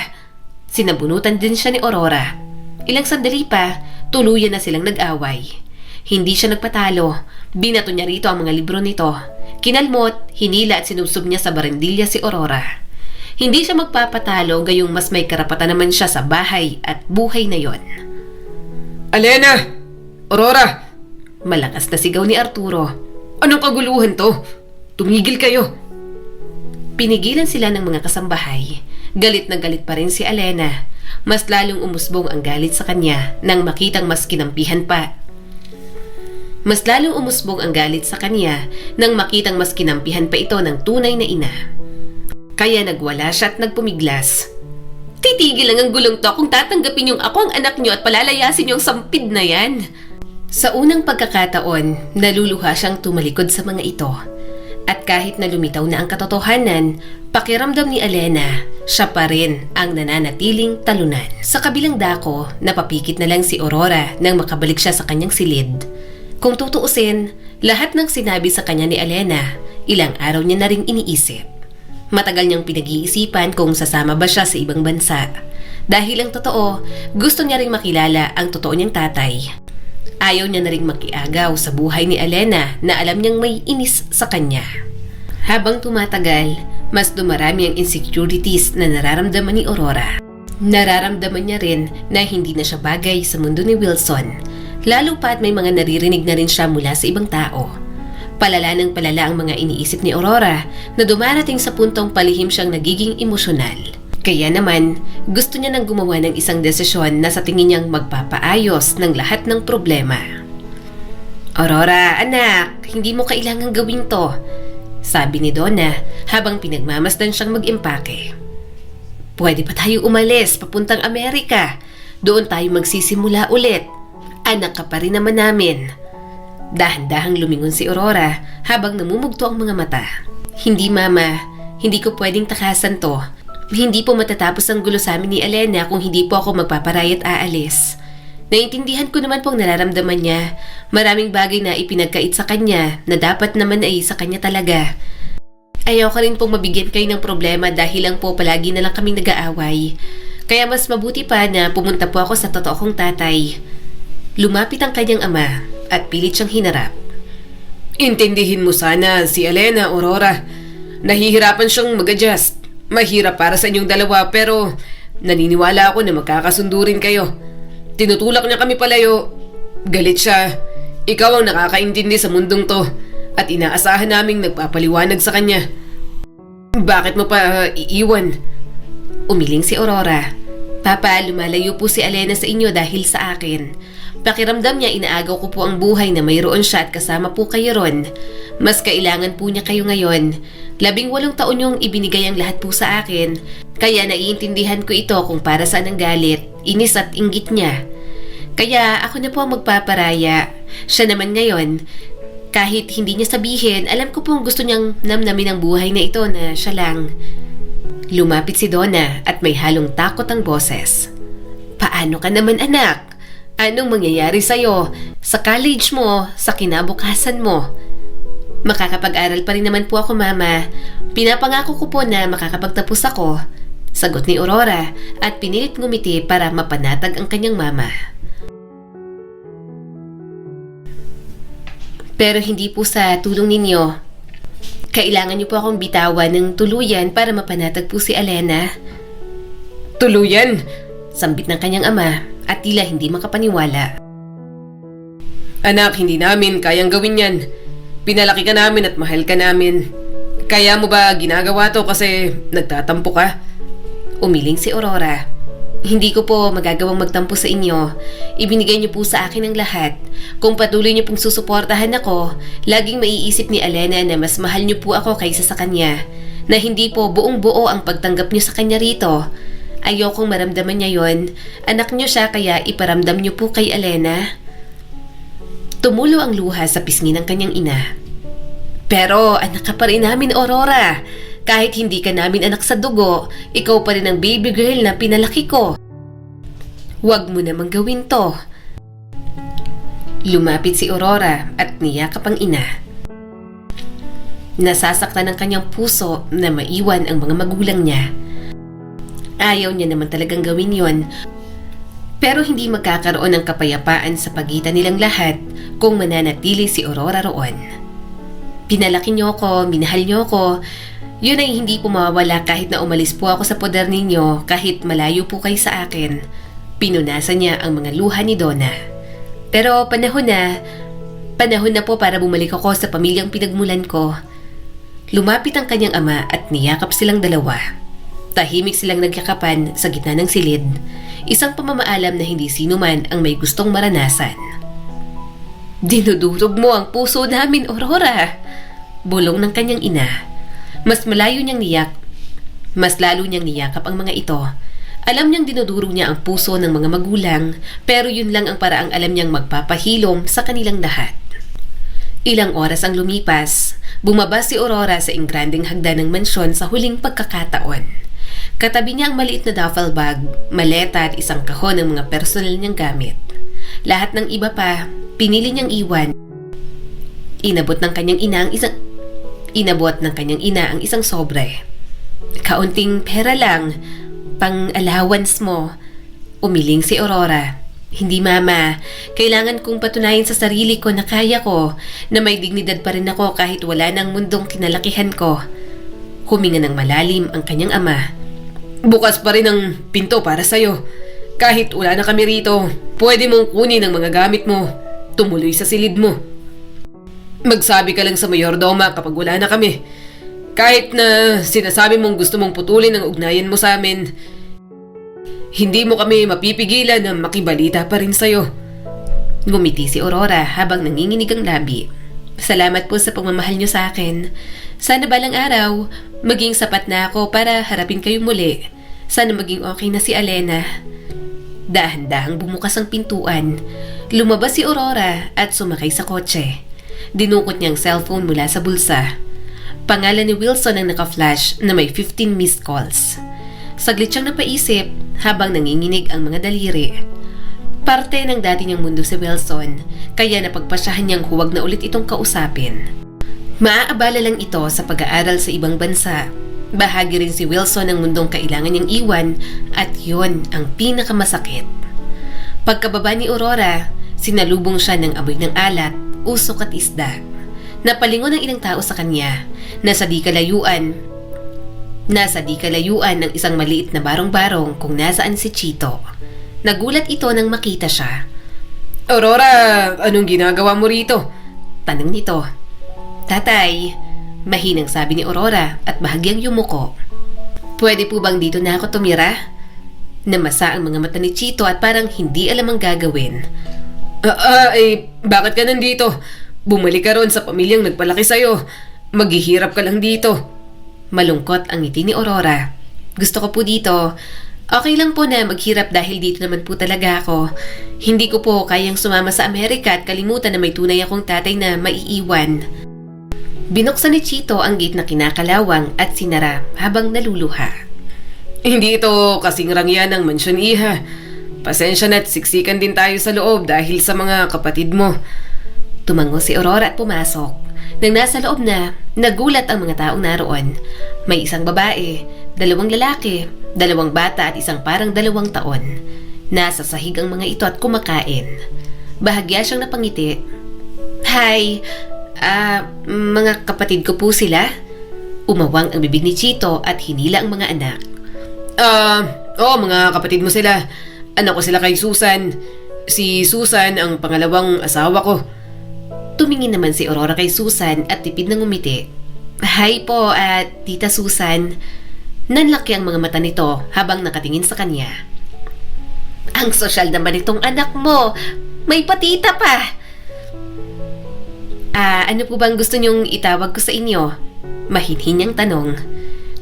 Sinabunutan din siya ni Aurora. Ilang sandali pa, tuluyan na silang nag-away. Hindi siya nagpatalo. Binato niya rito ang mga libro nito. Kinalmot, hinila at sinubsob niya sa barandilya si Aurora. Hindi siya magpapatalo gayong mas may karapatan naman siya sa bahay at buhay na yon. Elena! Aurora! Malakas na sigaw ni Arturo. Anong kaguluhan to? Tumigil kayo! Pinigilan sila ng mga kasambahay. Galit na galit pa rin si Elena. Mas lalong umusbong ang galit sa kanya nang makitang mas kinampihan pa. Mas lalong umusbong ang galit sa kanya nang makitang mas kinampihan pa ito ng tunay na ina. Kaya nagwala siya at nagpumiglas. Titigil lang ang gulong to kung tatanggapin yung ako ang anak niyo at palalayasin yung sampid na yan. Sa unang pagkakataon, naluluha siyang tumalikod sa mga ito. At kahit na lumitaw na ang katotohanan, pakiramdam ni Elena, siya pa rin ang nananatiling talunan. Sa kabilang dako, napapikit na lang si Aurora nang makabalik siya sa kanyang silid. Kung tutuusin, lahat ng sinabi sa kanya ni Elena, ilang araw niya na ring iniisip. Matagal niyang pinag-iisipan kung sasama ba siya sa ibang bansa. Dahil ang totoo, gusto niya ring makilala ang totoo niyang tatay. Ayaw niya na ring makiagaw sa buhay ni Elena na alam niyang may inis sa kanya. Habang tumatagal, mas dumarami ang insecurities na nararamdaman ni Aurora. Nararamdaman niya rin na hindi na siya bagay sa mundo ni Wilson. Lalo pa at may mga naririnig na rin siya mula sa ibang tao. Palala ng palala ang mga iniisip ni Aurora na dumarating sa puntong palihim siyang nagiging emosyonal. Kaya naman, gusto niya nang gumawa ng isang desisyon na sa tingin niyang magpapaayos ng lahat ng problema. Aurora, anak, hindi mo kailangang gawin to, sabi ni Donna habang pinagmamasdan siyang mag-impake. Pwede pa tayo umalis papuntang Amerika. Doon tayo magsisimula ulit. Anak ka pa rin naman namin. Dahan-dahang lumingon si Aurora habang namumugto ang mga mata. Hindi mama, hindi ko pwedeng takasan to. Hindi po matatapos ang gulo sa amin ni Elena kung hindi po ako magpaparay at aalis. Naintindihan ko naman pong nararamdaman niya. Maraming bagay na ipinagkait sa kanya na dapat naman ay sa kanya talaga. Ayaw ka rin pong mabigyan kayo ng problema dahil lang po palagi na lang kaming nag-aaway. Kaya mas mabuti pa na pumunta po ako sa totoo kong tatay. Lumapit ang kanyang ama at pilit siyang hinarap. Intindihin mo sana si Elena, Aurora. Nahihirapan siyang mag-adjust. Mahirap para sa inyong dalawa pero naniniwala ako na magkakasundo rin kayo. Tinutulak niya kami palayo. Galit siya. Ikaw ang nakakaintindi sa mundong to at inaasahan naming nagpapaliwanag sa kanya. Bakit mo pa iiwan? Umiling si Aurora. Papa, lumalayo po si Elena sa inyo dahil sa akin. Pakiramdam niya inaagaw ko po ang buhay na mayroon siya at kasama po kayo ron. Mas kailangan po niya kayo ngayon. 18 taon niyong ibinigay ang lahat po sa akin. Kaya naiintindihan ko ito kung para saan ang galit, inis at inggit niya. Kaya ako na po ang magpaparaya. Siya naman ngayon, kahit hindi niya sabihin, alam ko pong gusto niyang namnamin ang buhay na ito na siya lang. Lumapit si Donna at may halong takot ang boses. Paano ka naman anak? Anong mangyayari sa'yo? Sa college mo, sa kinabukasan mo? Makakapag-aral pa rin naman po ako, Mama. Pinapangako ko po na makakapagtapos ako. Sagot ni Aurora at pinilit ngumiti para mapanatag ang kanyang mama. Pero hindi po sa tulong ninyo. Kailangan niyo po akong bitawan ng tuluyan para mapanatag po si Alena. Tuluyan? Sambit ng kanyang ama at tila hindi makapaniwala. Anak, hindi namin kayang gawin yan. Pinalaki ka namin at mahal ka namin. Kaya mo ba ginagawa to kasi nagtatampo ka? Umiling si Aurora. Hindi ko po magagawang magtampo sa inyo. Ibinigay niyo po sa akin ang lahat. Kung patuloy niyo pong susuportahan ako, laging maiisip ni Alena na mas mahal niyo po ako kaysa sa kanya. Na hindi po buong buo ang pagtanggap niyo sa kanya rito. Ayokong maramdaman niya yon. Anak niyo siya kaya iparamdam niyo po kay Alena. Tumulo ang luha sa pisngi ng kanyang ina. Pero anak ka pa rin namin, Aurora. Kahit hindi ka namin anak sa dugo, ikaw pa rin ang baby girl na pinalaki ko. Huwag mo namang gawin to. Lumapit si Aurora at niyakap ang ina. Nasasaktan ang kanyang puso na maiwan ang mga magulang niya. Ayaw niya naman talagang gawin yon. Pero hindi magkakaroon ng kapayapaan sa pagitan nilang lahat kung mananatili si Aurora roon. Pinalaki niyo ko, minahal niyo ko. Yun ay hindi po mawawala kahit na umalis po ako sa poder ninyo, kahit malayo po kayo sa akin. Pinunasan niya ang mga luha ni Donna. Pero panahon na po para bumalik ako sa pamilyang pinagmulan ko. Lumapit ang kanyang ama at niyakap silang dalawa. Tahimik silang nagyakapan sa gitna ng silid. Isang pamamaalam na hindi sino man ang may gustong maranasan. Dinudurog mo ang puso namin, Aurora. Bulong ng kanyang ina. Mas lalo niyang niyakap ang mga ito. Alam niyang dinudurog niya ang puso ng mga magulang, pero yun lang ang paraang alam niyang magpapahilom sa kanilang lahat. Ilang oras ang lumipas, bumaba si Aurora sa ingranding hagdan ng mansyon sa huling pagkakataon. Katabi niya ang maliit na duffel bag, maleta at isang kahon ng mga personal niyang gamit. Lahat ng iba pa, pinili niyang iwan. Inabot ng kanyang ina ang isang sobre. Kaunting pera lang, pang-allowance mo. Umiling si Aurora. Hindi, Mama. Kailangan kong patunayan sa sarili ko na kaya ko, na may dignidad pa rin ako kahit wala ng mundong kinalakihan ko. Huminga ng malalim ang kanyang ama. Bukas pa rin ang pinto para sa'yo. Kahit wala na kami rito, pwede mong kunin ang mga gamit mo. Tumuloy sa silid mo. Magsabi ka lang sa mayordoma kapag wala na kami. Kahit na sinasabi mong gusto mong putulin ang ugnayan mo sa amin, hindi mo kami mapipigilan na makibalita pa rin sa'yo. Ngumiti si Aurora habang nanginginig ang labi. Salamat po sa pagmamahal niyo sa akin. Sana balang araw, maging sapat na ako para harapin kayo muli. Sana maging okay na si Alena. Dahan-dahang bumukas ang pintuan. Lumabas si Aurora at sumakay sa kotse. Dinukot niya ang cellphone mula sa bulsa. Pangalan ni Wilson ang naka-flash na may 15 missed calls. Saglit siyang napaisip habang nanginginig ang mga daliri. Parte ng dati niyang mundo si Wilson, kaya napagpasyahan niyang huwag na ulit itong kausapin. Maaabala lang ito sa pag-aaral sa ibang bansa. Bahagi rin si Wilson ng mundong kailangan niyang iwan at yon ang pinakamasakit. Pagkababa ni Aurora, sinalubong siya ng amoy ng alat, usok at isda. Napalingon ang ilang tao sa kanya. Nasa di kalayuan ng isang maliit na barong-barong kung nasaan si Chito. Nagulat ito nang makita siya. Aurora, anong ginagawa mo rito? Tanong nito. Tatay, mahinang sabi ni Aurora at bahagyang yumuko. Pwede po bang dito na ako tumira? Namasa ang mga mata ni Chito at parang hindi alam ang gagawin. Bakit ka nandito? Bumalik ka ron sa pamilyang nagpalaki sa'yo. Maghihirap ka lang dito. Malungkot ang ngiti ni Aurora. Gusto ko po dito. Okay lang po na maghirap dahil dito naman po talaga ako. Hindi ko po kayang sumama sa Amerika at kalimutan na may tunay akong tatay na maiiwan. Binuksan ni Chito ang gate na kinakalawang at sinara habang naluluha. Hindi ito kasing rangyan ng mansyon, iha. Pasensya na't siksikan din tayo sa loob dahil sa mga kapatid mo. Tumango si Aurora at pumasok. Nang nasa loob na, nagulat ang mga taong naroon. May isang babae, 2 lalaki, 2 bata at isang parang 2 taon. Nasa sahig ang mga ito at kumakain. Bahagya siyang napangiti. Hi, mga kapatid ko po sila. Umawang ang bibig ni Chito at hinila ang mga anak. Oo, mga kapatid mo sila. Anak ko sila kay Susan. Si Susan ang pangalawang asawa ko. Tumingin naman si Aurora kay Susan at tipid ng umiti. Hi po at Tita Susan. Nanlaki ang mga mata nito habang nakatingin sa kanya. Ang sosyal naman itong anak mo. May patita pa. Ano po bang gusto niyong itawag ko sa inyo? Mahinhin niyang tanong.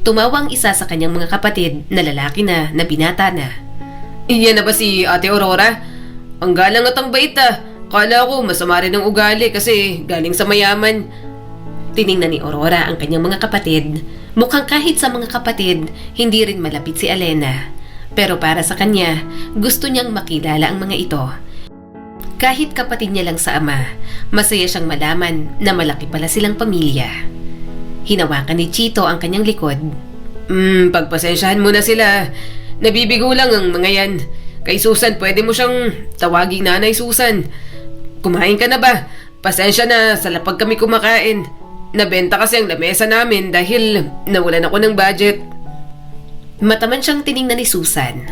Tumawang isa sa kanyang mga kapatid na lalaki na binata na. Iyan na ba si Ate Aurora? Ang galang at ang bait ah. Kala ko masama rin ang ugali kasi galing sa mayaman. Tiningnan ni Aurora ang kanyang mga kapatid. Mukhang kahit sa mga kapatid, hindi rin malapit si Alena. Pero para sa kanya, gusto niyang makilala ang mga ito. Kahit kapatid niya lang sa ama, masaya siyang malaman na malaki pala silang pamilya. Hinawakan ni Chito ang kanyang likod. Pagpasensyahan mo na sila. Nabibigo lang ang mga yan. Kay Susan, pwede mo siyang tawaging Nanay Susan. Kumain ka na ba? Pasensya na, sa lapag kami kumakain. Nabenta kasi ang lamesa namin dahil nawalan ako ng budget. Mataman siyang tiningnan ni Susan.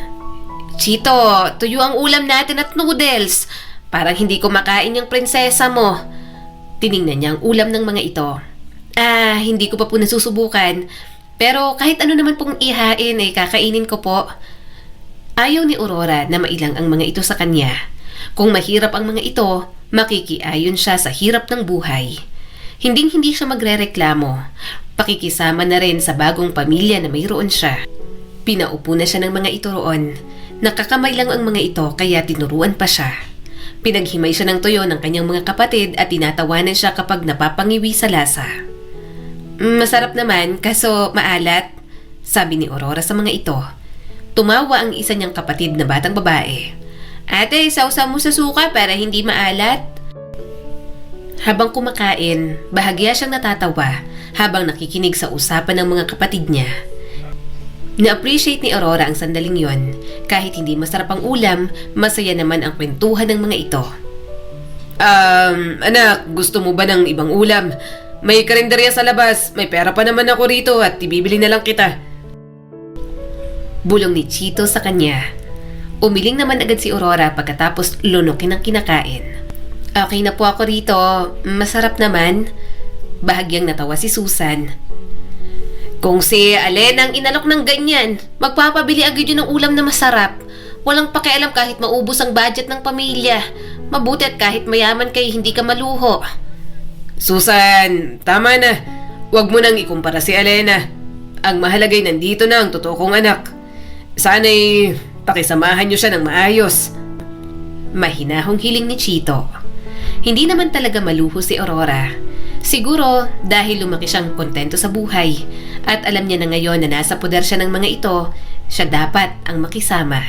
Chito, tuyo ang ulam natin at noodles. Parang hindi kumakain yung prinsesa mo. Tiningnan niya ang ulam ng mga ito. Hindi ko pa po nasusubukan. Pero kahit ano naman pong ihain ay kakainin ko po. Ayaw ni Aurora na mailang ang mga ito sa kanya. Kung mahirap ang mga ito, makikiayon siya sa hirap ng buhay. Hinding-hindi siya magrereklamo. Pakikisama na rin sa bagong pamilya na mayroon siya. Pinaupo na siya ng mga ito roon. Nakakamay lang ang mga ito kaya tinuruan pa siya. Pinaghimay siya ng tuyo ng kanyang mga kapatid at tinatawanan siya kapag napapangiwi sa lasa. Masarap naman kaso maalat, sabi ni Aurora sa mga ito. Tumawa ang isa niyang kapatid na batang babae. Ate, sausaw mo sa suka para hindi maalat. Habang kumakain, bahagya siyang natatawa habang nakikinig sa usapan ng mga kapatid niya. Na-appreciate ni Aurora ang sandaling yon. Kahit hindi masarap ang ulam, masaya naman ang kwentuhan ng mga ito. Anak, gusto mo ba ng ibang ulam? May karinderya sa labas, may pera pa naman ako rito at ibibili na lang kita. Bulong ni Chito sa kanya. Umiling naman agad si Aurora pagkatapos lunukin ang kinakain. Okay na po ako rito, masarap naman. Bahagyang natawa si Susan. Kung si Alena ang inalok ng ganyan, magpapabili agad yun ng ulam na masarap. Walang pakialam kahit maubos ang budget ng pamilya. Mabuti at kahit mayaman kayo hindi ka maluho. Susan, tama na. Huwag mo nang ikumpara si Alena. Ang mahalagay nandito na ang totoo kong anak. Sana'y pakisamahan niyo siya ng maayos. Mahinahong hiling ni Chito. Hindi naman talaga maluho si Aurora. Siguro dahil lumaki siyang kontento sa buhay at alam niya na ngayon na nasa poder siya ng mga ito, siya dapat ang makisama.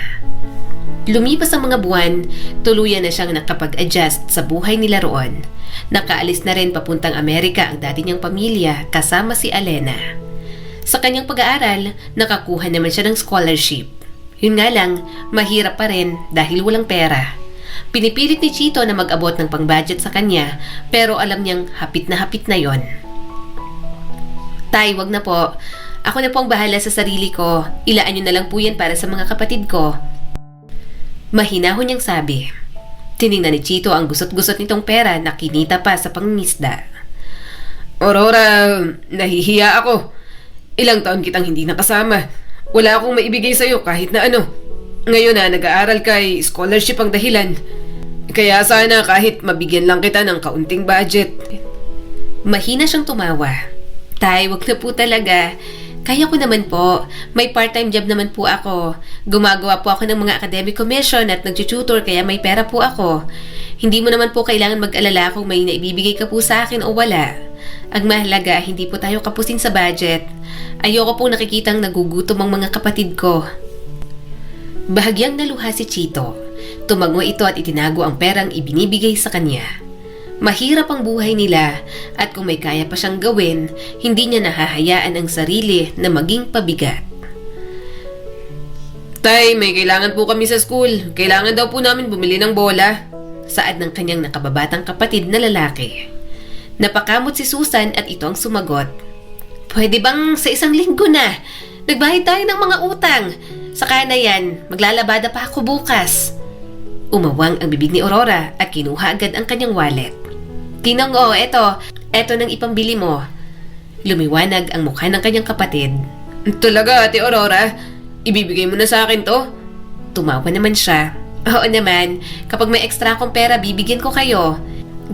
Lumipas ang mga buwan, tuluyan na siyang nakapag-adjust sa buhay nila roon. Nakaalis na rin papuntang Amerika ang dati niyang pamilya kasama si Alena. Sa kanyang pag-aaral, nakakuha naman siya ng scholarship. Yun nga lang, mahirap pa rin dahil walang pera. Pinipilit ni Chito na mag-abot ng pang-budget sa kanya pero alam niyang hapit na yon. Tay, wag na po. Ako na po ang bahala sa sarili ko. Ilaan niyo na lang po yan para sa mga kapatid ko. Mahinahon niyang sabi. Tiningnan ni Chito ang gusot-gusot nitong pera na kinita pa sa pangingisda. Aurora, nahihiya ako. Ilang taon kitang hindi nakasama. Wala akong maibigay sa'yo kahit na ano. Ngayon na nag-aaral kay scholarship ang dahilan. Kaya sana kahit mabigyan lang kita ng kaunting budget. Mahina siyang tumawa. Tay, wag na po talaga. Kaya ko naman po. May part-time job naman po ako. Gumagawa po ako ng mga academic commission at nag-tutor kaya may pera po ako. Hindi mo naman po kailangan mag-alala kung may naibibigay ka po sa akin o wala. Ang mahalaga, hindi po tayo kapusin sa budget. Ayoko pong nakikitang nagugutom ang mga kapatid ko. Bahagyang naluha si Chito. Tumango ito at itinago ang perang ibinibigay sa kanya. Mahirap ang buhay nila at kung may kaya pa siyang gawin, hindi niya nahahayaan ang sarili na maging pabigat. Tay, may kailangan po kami sa school. Kailangan daw po namin bumili ng bola. Saad ng kanyang nakababatang kapatid na lalaki. Napakamot si Susan at ito ang sumagot. Pwede bang sa 1 linggo na? Nagbayad tayo ng mga utang. Saka na yan, maglalabada pa ako bukas. Umawang ang bibig ni Aurora at kinuha agad ang kanyang wallet. Tinong, eto nang ipambili mo. Lumiwanag ang mukha ng kanyang kapatid. Talaga, Ate Aurora? Ibibigay mo na sa akin to? Tumawa naman siya. Oo naman, kapag may extra akong pera, bibigyan ko kayo.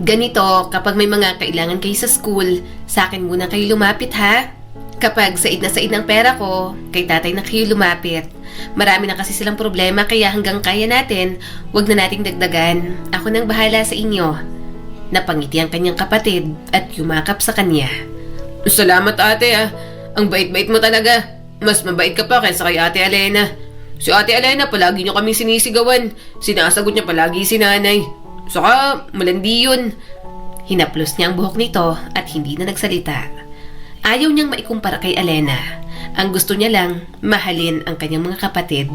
Ganito, kapag may mga kailangan kayo sa school, sa akin muna kayo lumapit ha. Kapag said ng pera ko, kay tatay na kayo lumapit. Marami na kasi silang problema kaya hanggang kaya natin, wag na nating dagdagan. Ako nang bahala sa inyo. Napangiti ang kanyang kapatid at yumakap sa kanya. Salamat ate ah. Ang bait-bait mo talaga. Mas mabait ka pa kaysa kay Ate Elena. Si Ate Elena palagi niyo kaming sinisigawan. Sinasagot niya palagi si nanay. Saka malandi yun. Hinaplos niya ang buhok nito at hindi na nagsalita. Ayaw niyang maikumpara kay Elena. Ang gusto niya lang, mahalin ang kanyang mga kapatid.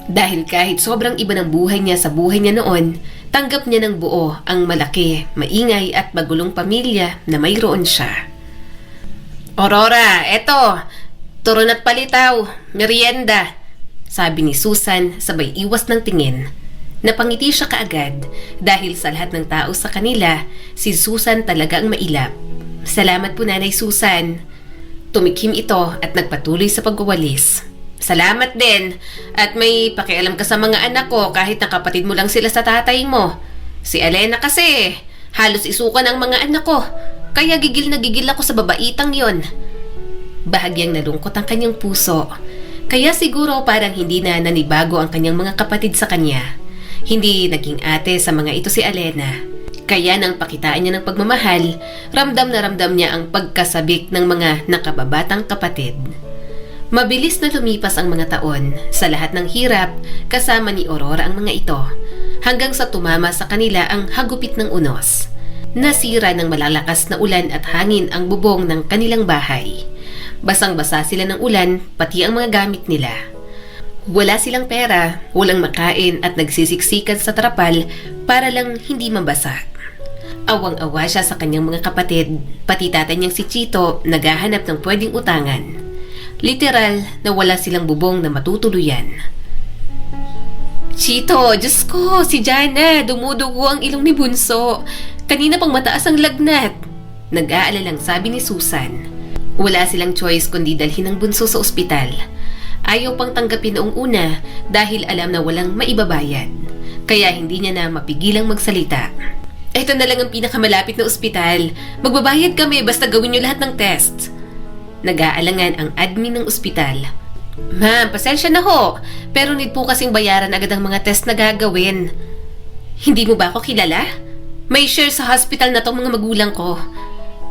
Dahil kahit sobrang iba ng buhay niya sa buhay niya noon, tanggap niya ng buo ang malaki, maingay at magulong pamilya na mayroon siya. Aurora, eto! Turon at palitaw, merienda! Sabi ni Susan sabay iwas ng tingin. Napangiti siya kaagad dahil sa lahat ng tao sa kanila, si Susan talaga ang mailap. Salamat po Nanay Susan. Tumikim ito at nagpatuloy sa pagwawalis. Salamat din at may pakialam ka sa mga anak ko kahit nakapatid mo lang sila sa tatay mo. Si Elena kasi, halos isukan ang mga anak ko, kaya gigil na gigil ako sa babaitang yon. Bahagyang nalungkot ang kanyang puso, kaya siguro parang hindi na nanibago ang kanyang mga kapatid sa kanya. Hindi naging ate sa mga ito si Elena. Kaya nang pakitaan niya ng pagmamahal, ramdam na ramdam niya ang pagkasabik ng mga nakababatang kapatid. Mabilis na lumipas ang mga taon sa lahat ng hirap kasama ni Aurora ang mga ito, hanggang sa tumama sa kanila ang hagupit ng unos. Nasira ng malalakas na ulan at hangin ang bubong ng kanilang bahay. Basang-basa sila ng ulan, pati ang mga gamit nila. Wala silang pera, walang makain at nagsisiksikan sa trapal para lang hindi mabasa. Awang-awa siya sa kanyang mga kapatid, pati tatay niyang si Chito naghahanap ng pwedeng utangan. Literal na wala silang bubong na matutuluyan. Chito, Diyos ko, si Jana, dumudugo ang ilong ni Bunso. Kanina pang mataas ang lagnat. Nag-aalalang sabi ni Susan. Wala silang choice kundi dalhin ang Bunso sa ospital. Ayaw pang tanggapin noong una dahil alam na walang maibabayad. Kaya hindi niya na mapigilang magsalita. Ito na lang ang pinakamalapit na ospital. Magbabayad kami basta gawin niyo lahat ng test. Nag-aalangan ang admin ng ospital. Ma'am, pasensya na ho. Pero need po kasing bayaran agad ang mga test na gagawin. Hindi mo ba ako kilala? May share sa hospital na tong mga magulang ko.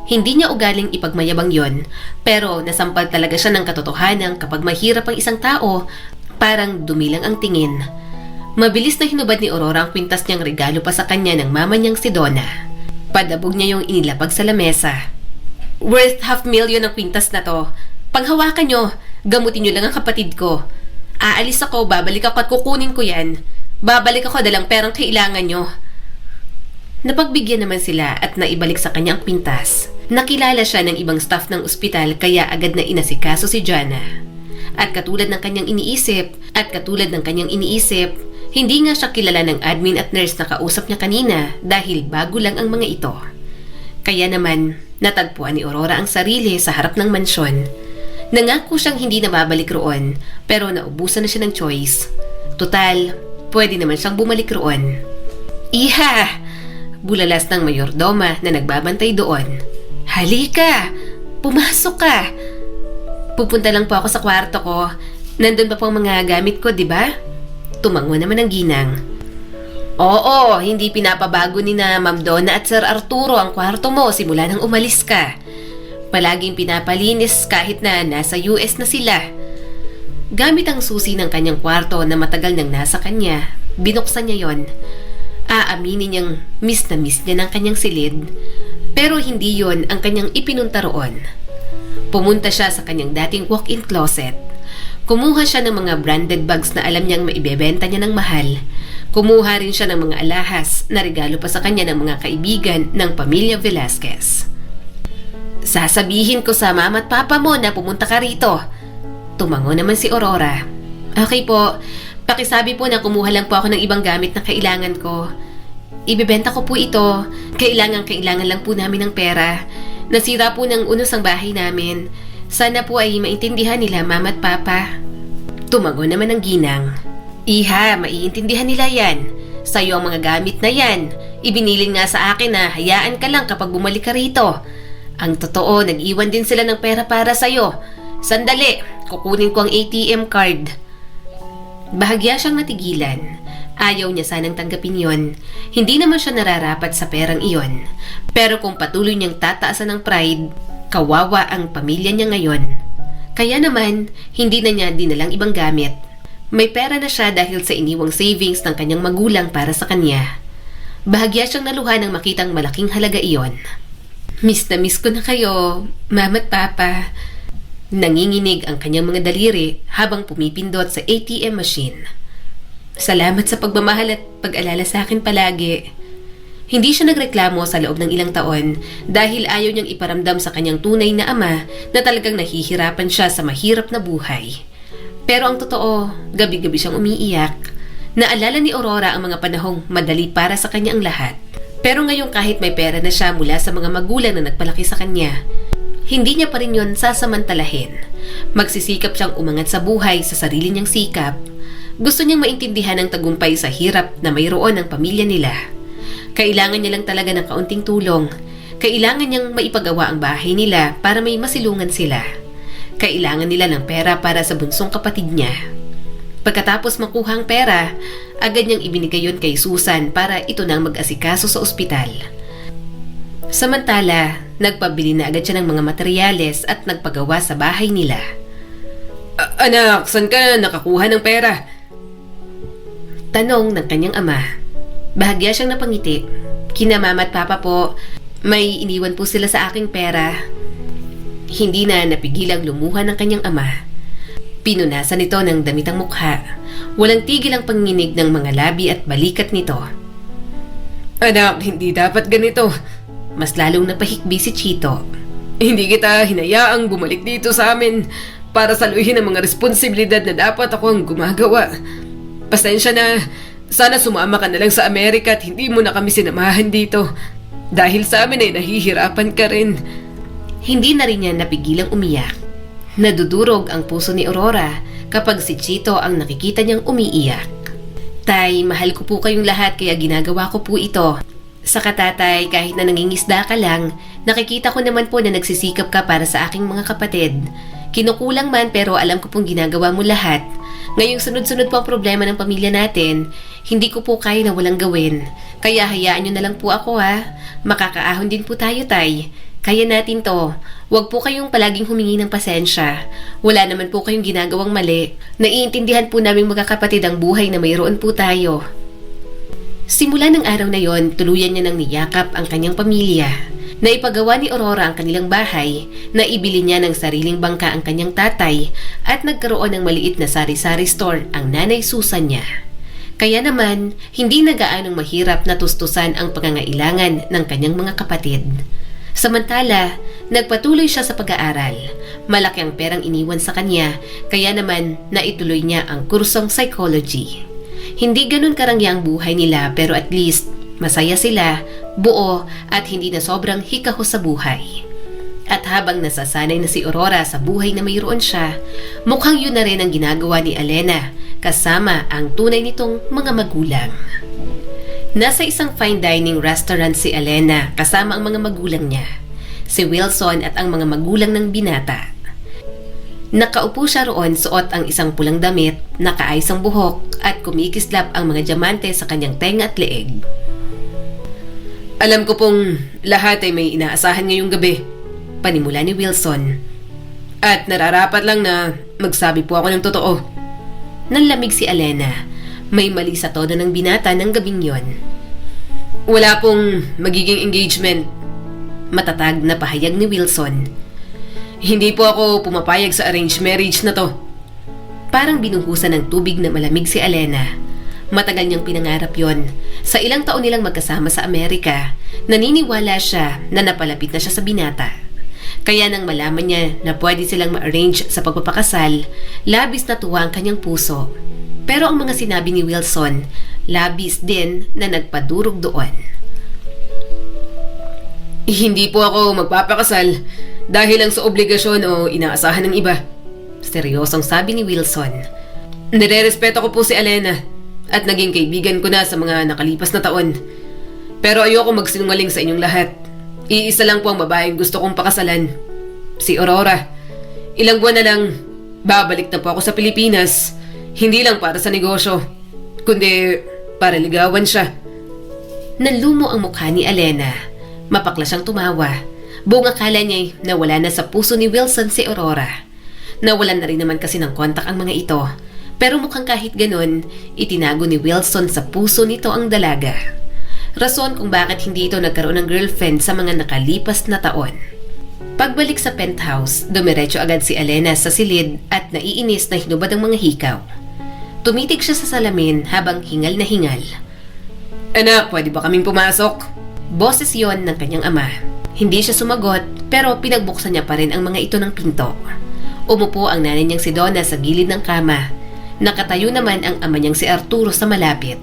Hindi niya ugaling ipagmayabang yon, pero nasampal talaga siya ng katotohanan kapag mahirap ang isang tao, parang dumilang ang tingin. Mabilis na hinubad ni Aurora ang kwintas niyang regalo pa sa kanya ng mama niyang si Donna. Padabog niya yung inilapag sa lamesa. Worth $500,000 ang kwintas na to. Panghawakan niyo, gamutin niyo lang ang kapatid ko. Aalis ako, babalik ako at kukunin ko yan. Babalik ako dalang perang kailangan niyo. Napagbigyan naman sila at naibalik sa kanya ang kwintas. Nakilala siya ng ibang staff ng ospital kaya agad na inasikaso si Jana. At katulad ng kanyang iniisip, hindi nga siya kilala ng admin at nurse na kausap niya kanina dahil bago lang ang mga ito. Kaya naman, natagpuan ni Aurora ang sarili sa harap ng mansyon. Nangako siyang hindi na babalik roon pero naubusan na siya ng choice. Total, pwede naman siyang bumalik roon. Iha! Bulalas ng mayordoma na nagbabantay doon. Halika! Pumasok ka! Pupunta lang po ako sa kwarto ko. Nandun pa po ang mga gamit ko, di ba? Tumango naman ang ginang. Oo, hindi pinapabago ni na Ma'am Donna at Sir Arturo ang kwarto mo simula nang umalis ka. Palaging pinapalinis kahit na nasa US na sila. Gamit ang susi ng kanyang kwarto na matagal nang nasa kanya, binuksan niya yon. Aaminin niyang miss na miss niya ng kanyang silid, pero hindi yon ang kanyang ipinunta roon. Pumunta siya sa kanyang dating walk-in closet. Kumuha siya ng mga branded bags na alam niyang maibebenta niya ng mahal. Kumuha rin siya ng mga alahas na regalo pa sa kanya ng mga kaibigan ng pamilya Velasquez. Sasabihin ko sa mama at papa mo na pumunta ka rito. Tumango naman si Aurora. Okay po, pakisabi po na kumuha lang po ako ng ibang gamit na kailangan ko. Ibebenta ko po ito. Kailangan lang po namin ng pera. Nasira po ng unos ang bahay namin. Sana po ay maintindihan nila mama at papa. Tumago naman ang ginang. Iha, maiintindihan nila yan. Sa'yo ang mga gamit na yan. Ibinilin nga sa akin na hayaan ka lang kapag bumalik ka rito. Ang totoo, nag-iwan din sila ng pera para sa'yo. Sandali, kukunin ko ang ATM card. Bahagya siyang natigilan. Ayaw niya sanang tanggapin yon. Hindi naman siya nararapat sa perang iyon. Pero kung patuloy niyang tataasan ng pride, kawawa ang pamilya niya ngayon. Kaya naman, hindi na niya dinalang ibang gamit. May pera na siya dahil sa iniwang savings ng kanyang magulang para sa kanya. Bahagya siyang naluha nang makitang malaking halaga iyon. Miss na miss ko na kayo, mama at papa. Nanginginig ang kanyang mga daliri habang pumipindot sa ATM machine. Salamat sa pagmamahal at pag-alala sa akin palagi. Hindi siya nagreklamo sa loob ng ilang taon dahil ayaw niyang iparamdam sa kanyang tunay na ama na talagang nahihirapan siya sa mahirap na buhay. Pero ang totoo, gabi-gabi siyang umiiyak. Naalala ni Aurora ang mga panahong madali para sa kanya ang lahat. Pero ngayon kahit may pera na siya mula sa mga magulang na nagpalaki sa kanya, hindi niya pa rin yun sasamantalahin. Magsisikap siyang umangat sa buhay sa sarili niyang sikap. Gusto niyang maintindihan ang tagumpay sa hirap na mayroon ng pamilya nila. Kailangan niya lang talaga ng kaunting tulong. Kailangan niyang maipagawa ang bahay nila para may masilungan sila. Kailangan nila ng pera para sa bunsong kapatid niya. Pagkatapos makuha ang pera, agad niyang ibinigay yon kay Susan para ito nang mag-asikaso sa ospital. Samantala, nagpabili na agad siya ng mga materyales at nagpagawa sa bahay nila. Anak, saan ka nakakuha ng pera? Tanong ng kanyang ama. Bahagya siyang napangiti. Kina mama at papa po, may iniwan po sila sa aking pera. Hindi na napigilang lumuha ng kanyang ama. Pinunasan nito ng damit ang mukha. Walang tigil ang panginig ng mga labi at balikat nito. Anak, hindi dapat ganito. Mas lalong napahikbi si Chito. Hindi kita hinayaang bumalik dito sa amin para saluhin ang mga responsibilidad na dapat ako ang gumagawa. Pasensya na. Sana sumama ka na lang sa Amerika at hindi mo na kami sinamahan dito. Dahil sa amin ay nahihirapan ka rin. Hindi na rin niya napigilang umiyak. Nadudurog ang puso ni Aurora kapag si Chito ang nakikita niyang umiiyak. Tay, mahal ko po kayong lahat kaya ginagawa ko po ito. Saka tatay, kahit na nangingisda ka lang, nakikita ko naman po na nagsisikap ka para sa aking mga kapatid. Kinukulang man pero alam ko pong ginagawa mo lahat. Ngayong sunod-sunod po ang problema ng pamilya natin, hindi ko po kaya na walang gawin. Kaya hayaan niyo na lang po ako ha. Makakaahon din po tayo, tay. Kaya natin to. Huwag po kayong palaging humingi ng pasensya. Wala naman po kayong ginagawang mali. Naiintindihan po naming magkakapatid ang buhay na mayroon po tayo. Simula ng araw na yon, tuluyan niya nang niyakap ang kanyang pamilya. Naipagawa ni Aurora ang kanilang bahay, naibili niya ng sariling bangka ang kanyang tatay at nagkaroon ng maliit na sari-sari store ang nanay Susan niya. Kaya naman, hindi na gaanong mahirap na tustusan ang pangangailangan ng kanyang mga kapatid. Samantala, nagpatuloy siya sa pag-aaral. Malaki ang perang iniwan sa kanya, kaya naman naituloy niya ang kursong psychology. Hindi ganun karangyang buhay nila pero at least masaya sila, buo at hindi na sobrang hikaho sa buhay. At habang nasasanay na si Aurora sa buhay na mayroon siya, mukhang yun na rin ang ginagawa ni Elena kasama ang tunay nitong mga magulang. Nasa isang fine dining restaurant si Elena kasama ang mga magulang niya, si Wilson at ang mga magulang ng binata. Nakaupo siya roon, suot ang isang pulang damit, nakaayos ang buhok at kumikislap ang mga diamante sa kanyang tenga at leeg. Alam ko pong lahat ay may inaasahan ngayong gabi, Panimula ni Wilson. at nararapat lang na magsabi po ako ng totoo. Nanlamig si Elena. May mali sa tono ng binata ng gabing yon. Wala pong magiging engagement. Matatag na pahayag ni Wilson. Hindi po ako pumapayag sa arranged marriage na to. Parang binuhusan ng tubig na malamig si Elena. Matagal niyang pinangarap yon. Sa ilang taon nilang magkasama sa Amerika, naniniwala siya na napalapit na siya sa binata. Kaya nang malaman niya na pwede silang ma-arrange sa pagpapakasal, labis na tuwa ang kanyang puso. Pero ang mga sinabi ni Wilson, labis din na nagpadurog doon. Hindi po ako magpapakasal dahil lang sa obligasyon o inaasahan ng iba. Seryosong sabi ni Wilson. Nire-respeto ko po si Elena at naging kaibigan ko na sa mga nakalipas na taon. Pero ayoko magsinungaling sa inyong lahat. Iisa lang po ang babaeng gusto kong pakasalan. Si Aurora. Ilang buwan na lang, babalik na po ako sa Pilipinas. Hindi lang para sa negosyo, kundi para ligawan siya. Nanlumo ang mukha ni Elena. Mapakla siyang tumawa. Buong akala niya na wala na sa puso ni Wilson si Aurora. Nawalan na rin naman kasi ng kontak ang mga ito. Pero mukhang kahit ganun, itinago ni Wilson sa puso nito ang dalaga. Rason kung bakit hindi ito nagkaroon ng girlfriend sa mga nakalipas na taon. Pagbalik sa penthouse, dumiretso agad si Elena sa silid at naiinis na hinubad ang mga hikaw. Tumitig siya sa salamin habang hingal na hingal. Anak, pwede ba kaming pumasok? Boses yon ng kanyang ama. Hindi siya sumagot pero pinagbuksan niya pa rin ang mga ito ng pinto. Umupo ang nanay niyang si Donna sa gilid ng kama. Nakatayo naman ang ama niyang si Arturo sa malapit.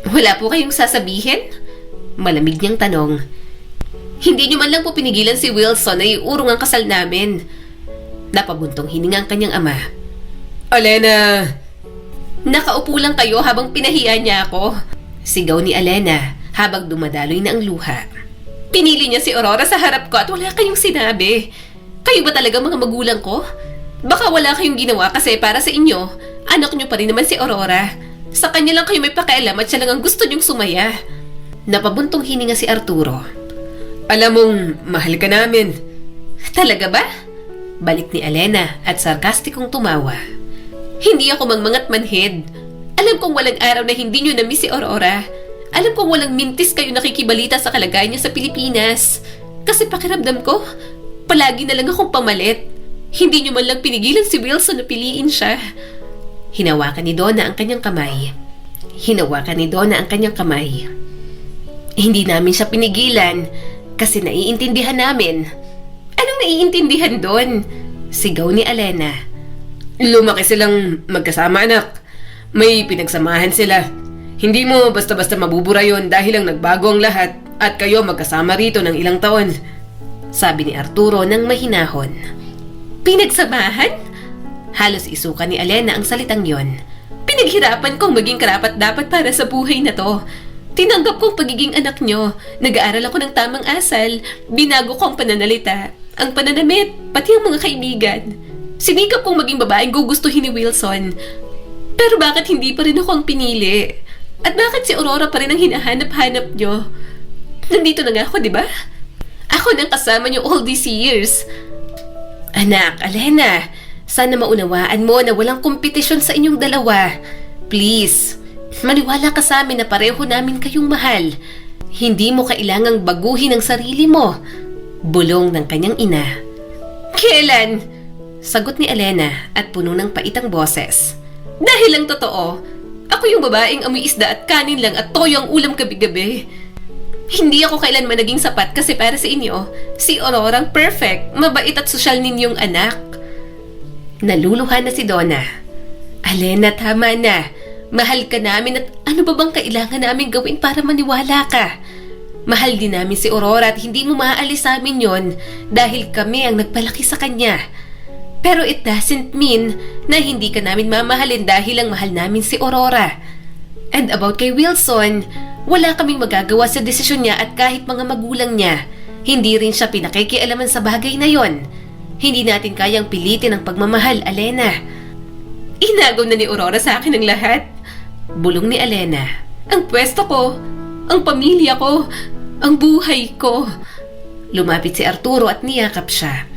Wala po kayong sasabihin? Malamig niyang tanong. Hindi niyo man lang po pinigilan si Wilson na iurong ang kasal namin. Napabuntong hininga ang kanyang ama. Elena! Nakaupo lang kayo habang pinahiya niya ako. Sigaw ni Elena habang dumadaloy na ang luha. Pinili niya si Aurora sa harap ko at wala kayong sinabi. Kayo ba talaga mga magulang ko? Baka wala kayong ginawa kasi para sa inyo, anak niyo pa rin naman si Aurora. Sa kanya lang kayo may pakialam at siya lang ang gusto niyong sumaya. Napabuntong hininga si Arturo. Alam mong mahal ka namin. Talaga ba? Balik ni Elena at sarkastikong tumawa. Hindi ako mangmangat manhid. Alam kong walang araw na hindi niyo na-miss si Aurora. Alam kong walang mintis kayo nakikibalita sa kalagayan niya sa Pilipinas. Kasi pakiramdam ko, palagi na lang akong pamalit. Hindi niyo man lang pinigilan si Wilson na piliin siya. Hinawakan ni Donna ang kanyang kamay. Hindi namin siya pinigilan kasi naiintindihan namin. Anong naiintindihan doon? Sigaw ni Elena. Lumaki silang magkasama, anak. May pinagsamahan sila. Hindi mo basta-basta mabubura yon dahil lang nagbago ang lahat at kayo magkasama rito ng ilang taon. Sabi ni Arturo ng mahinahon. Pinagsamahan? Halos isuka ni Elena ang salitang yon. Pinaghirapan kong maging karapat-dapat para sa buhay na to. Tinanggap kong pagiging anak nyo. Nag-aaral ako ng tamang asal. Binago ko ang pananalita, ang pananamit, pati ang mga kaibigan. Sinikap kong maging babaeng gugustuhin ni Wilson. Pero bakit hindi pa rin ako ang pinili? At bakit si Aurora pa rin ang hinahanap-hanap nyo? Nandito na nga ako, di ba? Ako nang kasama nyo all these years. Anak, Elena, sana maunawaan mo na walang kompetisyon sa inyong dalawa. Please, maniwala ka sa amin na pareho namin kayong mahal. Hindi mo kailangang baguhin ang sarili mo. Bulong ng kanyang ina. Kailan? Sagot ni Elena at puno ng paitang boses. Dahil lang totoo, ako yung babaeng amoy isda at kanin lang at toyo ang ulam gabi-gabi. Hindi ako kailanman naging sapat kasi para sa inyo, si Aurora ang perfect, mabait at sosyal ninyong anak. Naluluha na si Donna. Elena, tama na. Mahal ka namin at ano ba bang kailangan namin gawin para maniwala ka? Mahal din namin si Aurora at hindi mo maaalis sa amin yon dahil kami ang nagpalaki sa kanya. Pero it doesn't mean na hindi ka namin mamahalin dahil lang mahal namin si Aurora. And about kay Wilson, wala kaming magagawa sa desisyon niya at kahit mga magulang niya, hindi rin siya pinakikialaman sa bagay na yon. Hindi natin kayang pilitin ang pagmamahal, Alena. Inagaw na ni Aurora sa akin ang lahat. Bulong ni Alena. Ang pwesto ko, ang pamilya ko, ang buhay ko. Lumapit si Arturo at niyakap siya.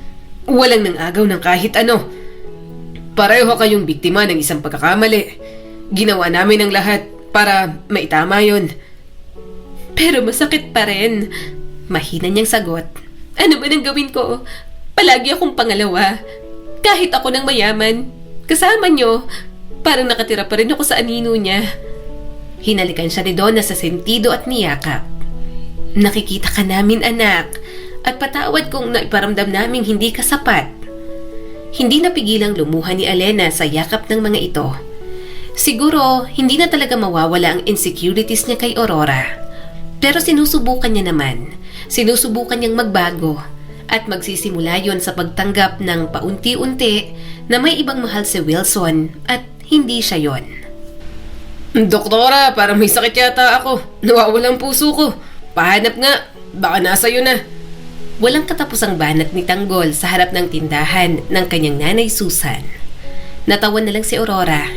Walang nang-agaw ng kahit ano. Pareho kayong biktima ng isang pagkakamali. Ginawa namin ang lahat para maitama yon. Pero masakit pa rin. Mahina niyang sagot. Ano ba nang gawin ko? Palagi akong pangalawa. Kahit ako ng mayaman, kasama niyo, parang nakatira pa rin ako sa anino niya. Hinalikan siya ni Donna sa sentido at niyakap. Nakikita ka namin, anak, at patawad kung naiparamdam naming hindi ka sapat. Hindi napigilang lumuha ni Alena sa yakap ng mga ito. Siguro, hindi na talaga mawawala ang insecurities niya kay Aurora. Pero sinusubukan niya naman. Sinusubukan niyang magbago at magsisimula yon sa pagtanggap ng paunti-unti na may ibang mahal si Wilson at hindi siya yon. Doktora, parang may sakit yata ako. Nawawalang puso ko. Pahanap nga, baka nasa iyo na. Walang katapusang banat ni Tanggol sa harap ng tindahan ng kanyang nanay Susan. Natawan na lang si Aurora.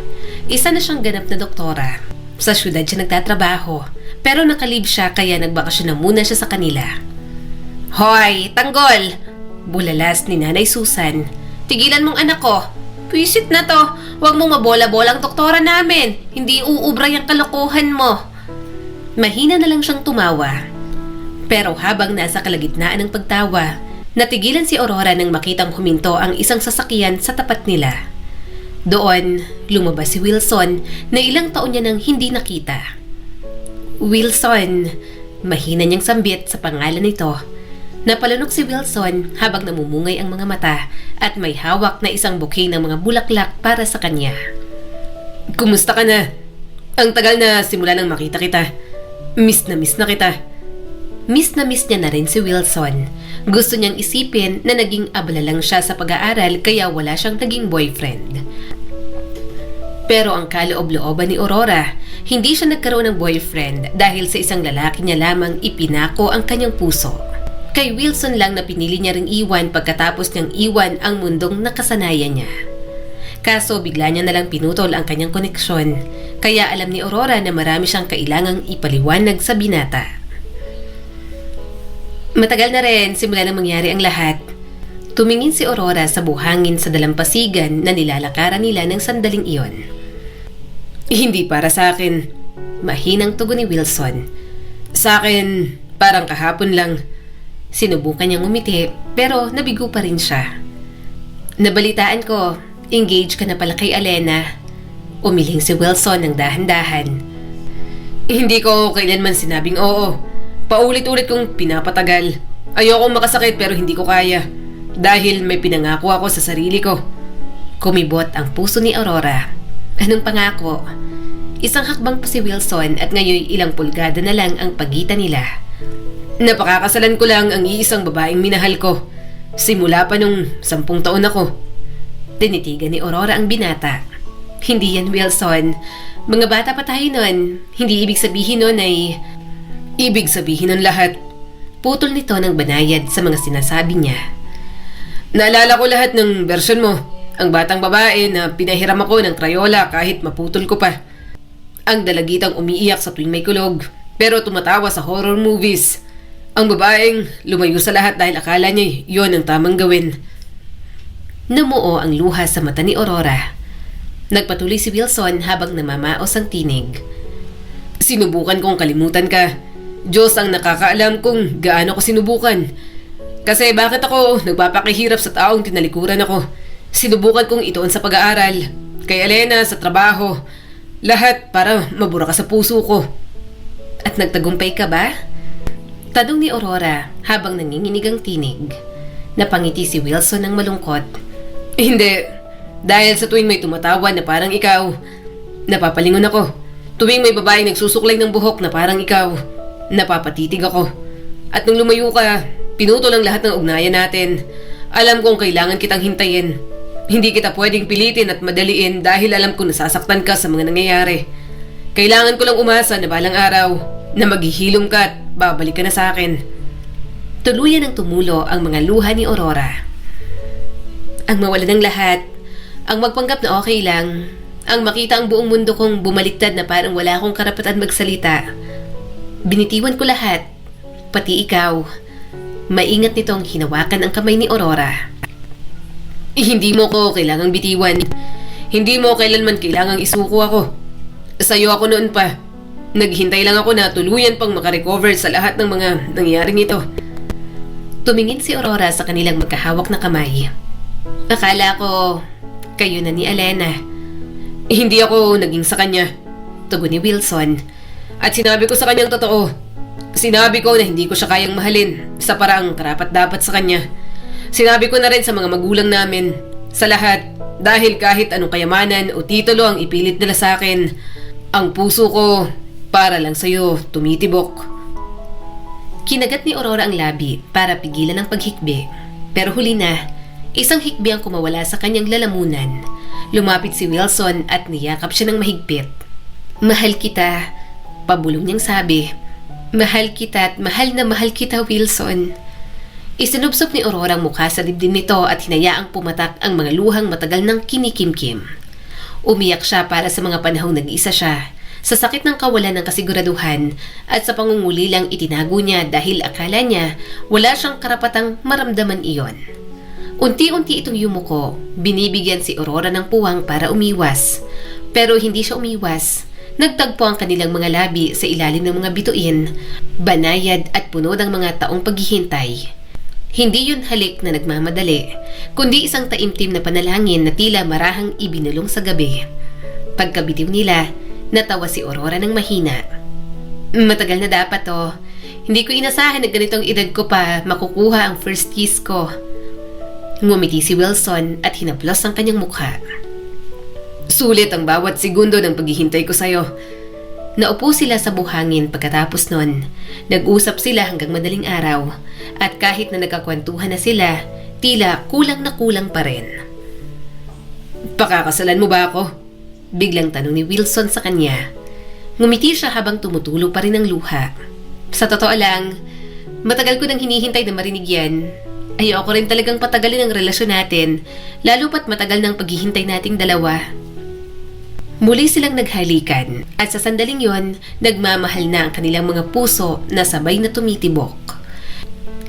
Isa na siyang ganap na doktora. Sa syudad siya nagtatrabaho, pero nakalib siya kaya nagbakasyon na muna siya sa kanila. Hoy, Tanggol! Bulalas ni Nanay Susan. Tigilan mong anak ko. Pwisit na to. Huwag mong mabola-bola ang doktora namin. Hindi uubra yung kalokohan mo. Mahina na lang siyang tumawa. Pero habang nasa kalagitnaan ng pagtawa, natigilan si Aurora nang makitang huminto ang isang sasakyan sa tapat nila. Doon, lumabas si Wilson na ilang taon niya nang hindi nakita. Wilson, mahina niyang sambit sa pangalan nito. Napalunok si Wilson habang namumungay ang mga mata at may hawak na isang bouquet ng mga bulaklak para sa kanya. Kumusta ka na? Ang tagal na simula nang makita kita. Miss na kita. Miss na miss niya na rin si Wilson. Gusto niyang isipin na naging abala lang siya sa pag-aaral kaya wala siyang naging boyfriend. Pero ang kaloob-looban ni Aurora, hindi siya nagkaroon ng boyfriend dahil sa isang lalaki niya lamang ipinako ang kanyang puso. Kay Wilson lang na pinili niya ring iwan pagkatapos niyang iwan ang mundong nakasanayan niya. Kaso bigla niya nalang pinutol ang kanyang koneksyon, kaya alam ni Aurora na marami siyang kailangang ipaliwanag sa binata. Matagal na rin simula nang mangyari ang lahat. Tumingin si Aurora sa buhangin sa dalampasigan na nilalakaran nila ng sandaling iyon. Hindi para sa akin. Mahinang tugon ni Wilson. Sa akin, parang kahapon lang. Sinubukan niyang umiti pero nabigo pa rin siya. Nabalitaan ko, engaged ka na pala kay Alena. Umiling si Wilson ng dahan-dahan. Hindi ko kailanman sinabing oo. Paulit-ulit kong pinapatagal. Ayokong makasakit pero hindi ko kaya. Dahil may pinangako ako sa sarili ko. Kumibot ang puso ni Aurora. Anong pangako? Isang hakbang pa si Wilson at ngayon ilang pulgada na lang ang pagitan nila. Napakakasalan ko lang ang iisang babaeng minahal ko. Simula pa nung 10 taon ako. Tinitigan ni Aurora ang binata. Hindi yan, Wilson. Mga bata pa tayo nun. Hindi ibig sabihin nun ay... Ibig sabihin ng lahat. Putol nito ng banayad sa mga sinasabi niya. Naalala ko lahat ng bersyon mo. Ang batang babae na pinahiram ako ng Crayola kahit maputol ko pa. Ang dalagitang umiiyak sa tuwing may kulog, pero tumatawa sa horror movies. Ang babaeng lumayo sa lahat dahil akala niya yon ang tamang gawin. Namuo ang luha sa mata ni Aurora. Nagpatuloy si Wilson habang namamaos ang tinig. Sinubukan kong kalimutan ka. Diyos ang nakakaalam kung gaano ko sinubukan. Kasi bakit ako nagpapakihirap sa taong tinalikuran ako? Sinubukan kong ituon sa pag-aaral, kay Alena sa trabaho. Lahat para mabura ka sa puso ko. At nagtagumpay ka ba? Tanong ni Aurora habang nanginginig ang tinig. Napangiti si Wilson ng malungkot. Hindi. Dahil sa tuwing may tumatawa na parang ikaw, napapalingon ako. Tuwing may babaeng nagsusuklay ng buhok na parang ikaw, napapatitig ako. At nung lumayo ka, pinutol ang lahat ng ugnayan natin. Alam kong kailangan kitang hintayin. Hindi kita pwedeng pilitin at madaliin dahil alam kong nasasaktan ka sa mga nangyayari. Kailangan ko lang umasa na balang araw na maghihilom ka at babalik ka na sa akin. Tuluyan ng tumulo ang mga luha ni Aurora. Ang mawala ng lahat, ang magpanggap na okay lang, ang makita ang buong mundo kong bumaliktad na parang wala akong karapatan magsalita. Binitiwan ko lahat, pati ikaw. Maingat nitong hinawakan ang kamay ni Aurora. Hindi mo ko kailangang bitiwan. Hindi mo kailanman kailangang isuko ako. Sa'yo ako noon pa. Naghintay lang ako na tuluyan pang makarecover sa lahat ng mga nangyaring ito. Tumingin si Aurora sa kanilang magkahawak na kamay. Akala ko, kayo na ni Elena. Hindi ako naging sa kanya. Tugon ni Wilson. At sinabi ko sa kanyang totoo. Sinabi ko na hindi ko siya kayang mahalin sa paraang karapat-dapat sa kanya. Sinabi ko na rin sa mga magulang namin, sa lahat, dahil kahit anong kayamanan o titulo ang ipilit nila sa akin, ang puso ko, para lang sa'yo, tumitibok. Kinagat ni Aurora ang labi para pigilan ang paghikbi. Pero huli na, isang hikbi ang kumawala sa kanyang lalamunan. Lumapit si Wilson at niyakap siya ng mahigpit. Mahal kita, pabulong niyang sabi. Mahal kita at mahal na mahal kita, Wilson. Isinubsob ni Aurora ang mukha sa dibdib nito at hinayaang pumatak ang mga luhang matagal ng kinikimkim. Umiyak siya para sa mga panahong nag-iisa siya, sa sakit ng kawalan ng kasiguraduhan at sa pangungulilang itinago niya dahil akala niya wala siyang karapatang maramdaman iyon. Unti-unti itong yumuko, binibigyan si Aurora ng puwang para umiwas. Pero hindi siya umiwas. Nagtagpo ang kanilang mga labi sa ilalim ng mga bituin, banayad at puno ng mga taong paghihintay. Hindi yun halik na nagmamadali, kundi isang taimtim na panalangin na tila marahang ibinulong sa gabi. Pagkabitiw nila, natawa si Aurora ng mahina. Matagal na dapat to. Hindi ko inasahan na ganitong edad ko pa makukuha ang first kiss ko. Ngumiti si Wilson at hinaplos ang kanyang mukha. Sulit ang bawat segundo ng paghihintay ko sa'yo. Naupo sila sa buhangin pagkatapos nun. Nag-usap sila hanggang madaling araw at kahit na nagkakwentuhan na sila, tila kulang na kulang pa rin. Pakakasalan mo ba ako? Biglang tanong ni Wilson sa kanya. Ngumiti siya habang tumutulo pa rin ang luha. Sa totoo lang, matagal ko nang hinihintay na marinig yan. Ayoko rin talagang patagalin ang relasyon natin, lalo pat matagal ng paghihintay nating dalawa. Muli silang naghalikan at sa sandaling yon, nagmamahal na ang kanilang mga puso na sabay na tumitibok.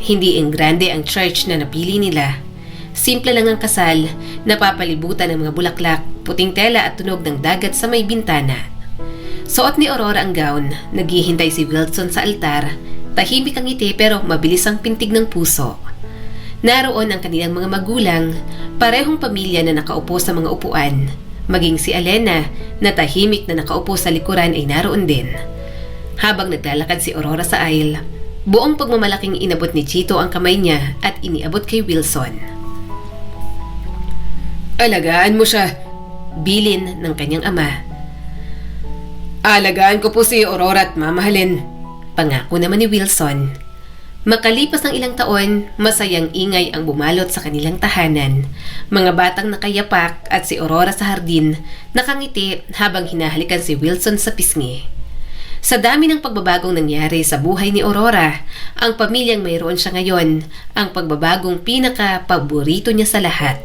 Hindi engrande ang church na napili nila. Simple lang ang kasal, napapalibutan ng mga bulaklak, puting tela at tunog ng dagat sa may bintana. Suot ni Aurora ang gown, naghihintay si Wilson sa altar, tahimik ang ngiti pero mabilis ang pintig ng puso. Naroon ang kanilang mga magulang, parehong pamilya na nakaupo sa mga upuan. Maging si Elena na tahimik na nakaupo sa likuran ay naroon din. Habang naglalakad si Aurora sa aisle, buong pagmamalaking inabot ni Chito ang kamay niya at iniabot kay Wilson. Alagaan mo siya, bilin ng kanyang ama. Alagaan ko po si Aurora at mamahalin, pangako naman ni Wilson. Makalipas ng ilang taon, masayang ingay ang bumalot sa kanilang tahanan. Mga batang nakayapak at si Aurora sa hardin, nakangiti habang hinahalikan si Wilson sa pisngi. Sa dami ng pagbabagong nangyari sa buhay ni Aurora, ang pamilyang mayroon siya ngayon, ang pagbabagong pinaka-paborito niya sa lahat.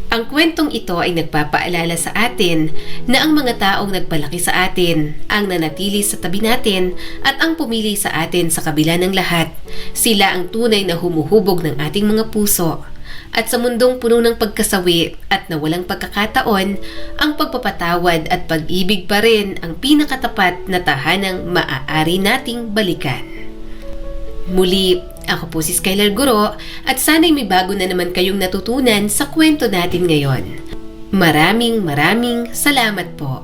Ang kwentong ito ay nagpapaalala sa atin na ang mga taong nagpalaki sa atin, ang nanatili sa tabi natin at ang pumili sa atin sa kabila ng lahat, sila ang tunay na humuhubog ng ating mga puso. At sa mundong puno ng pagkasawi at na walang pagkakataon, ang pagpapatawad at pag-ibig pa rin ang pinakatapat na tahanang maaari nating balikan. Muli, ako po si Skylar Guro at sana'y may bago na naman kayong natutunan sa kwento natin ngayon. Maraming salamat po.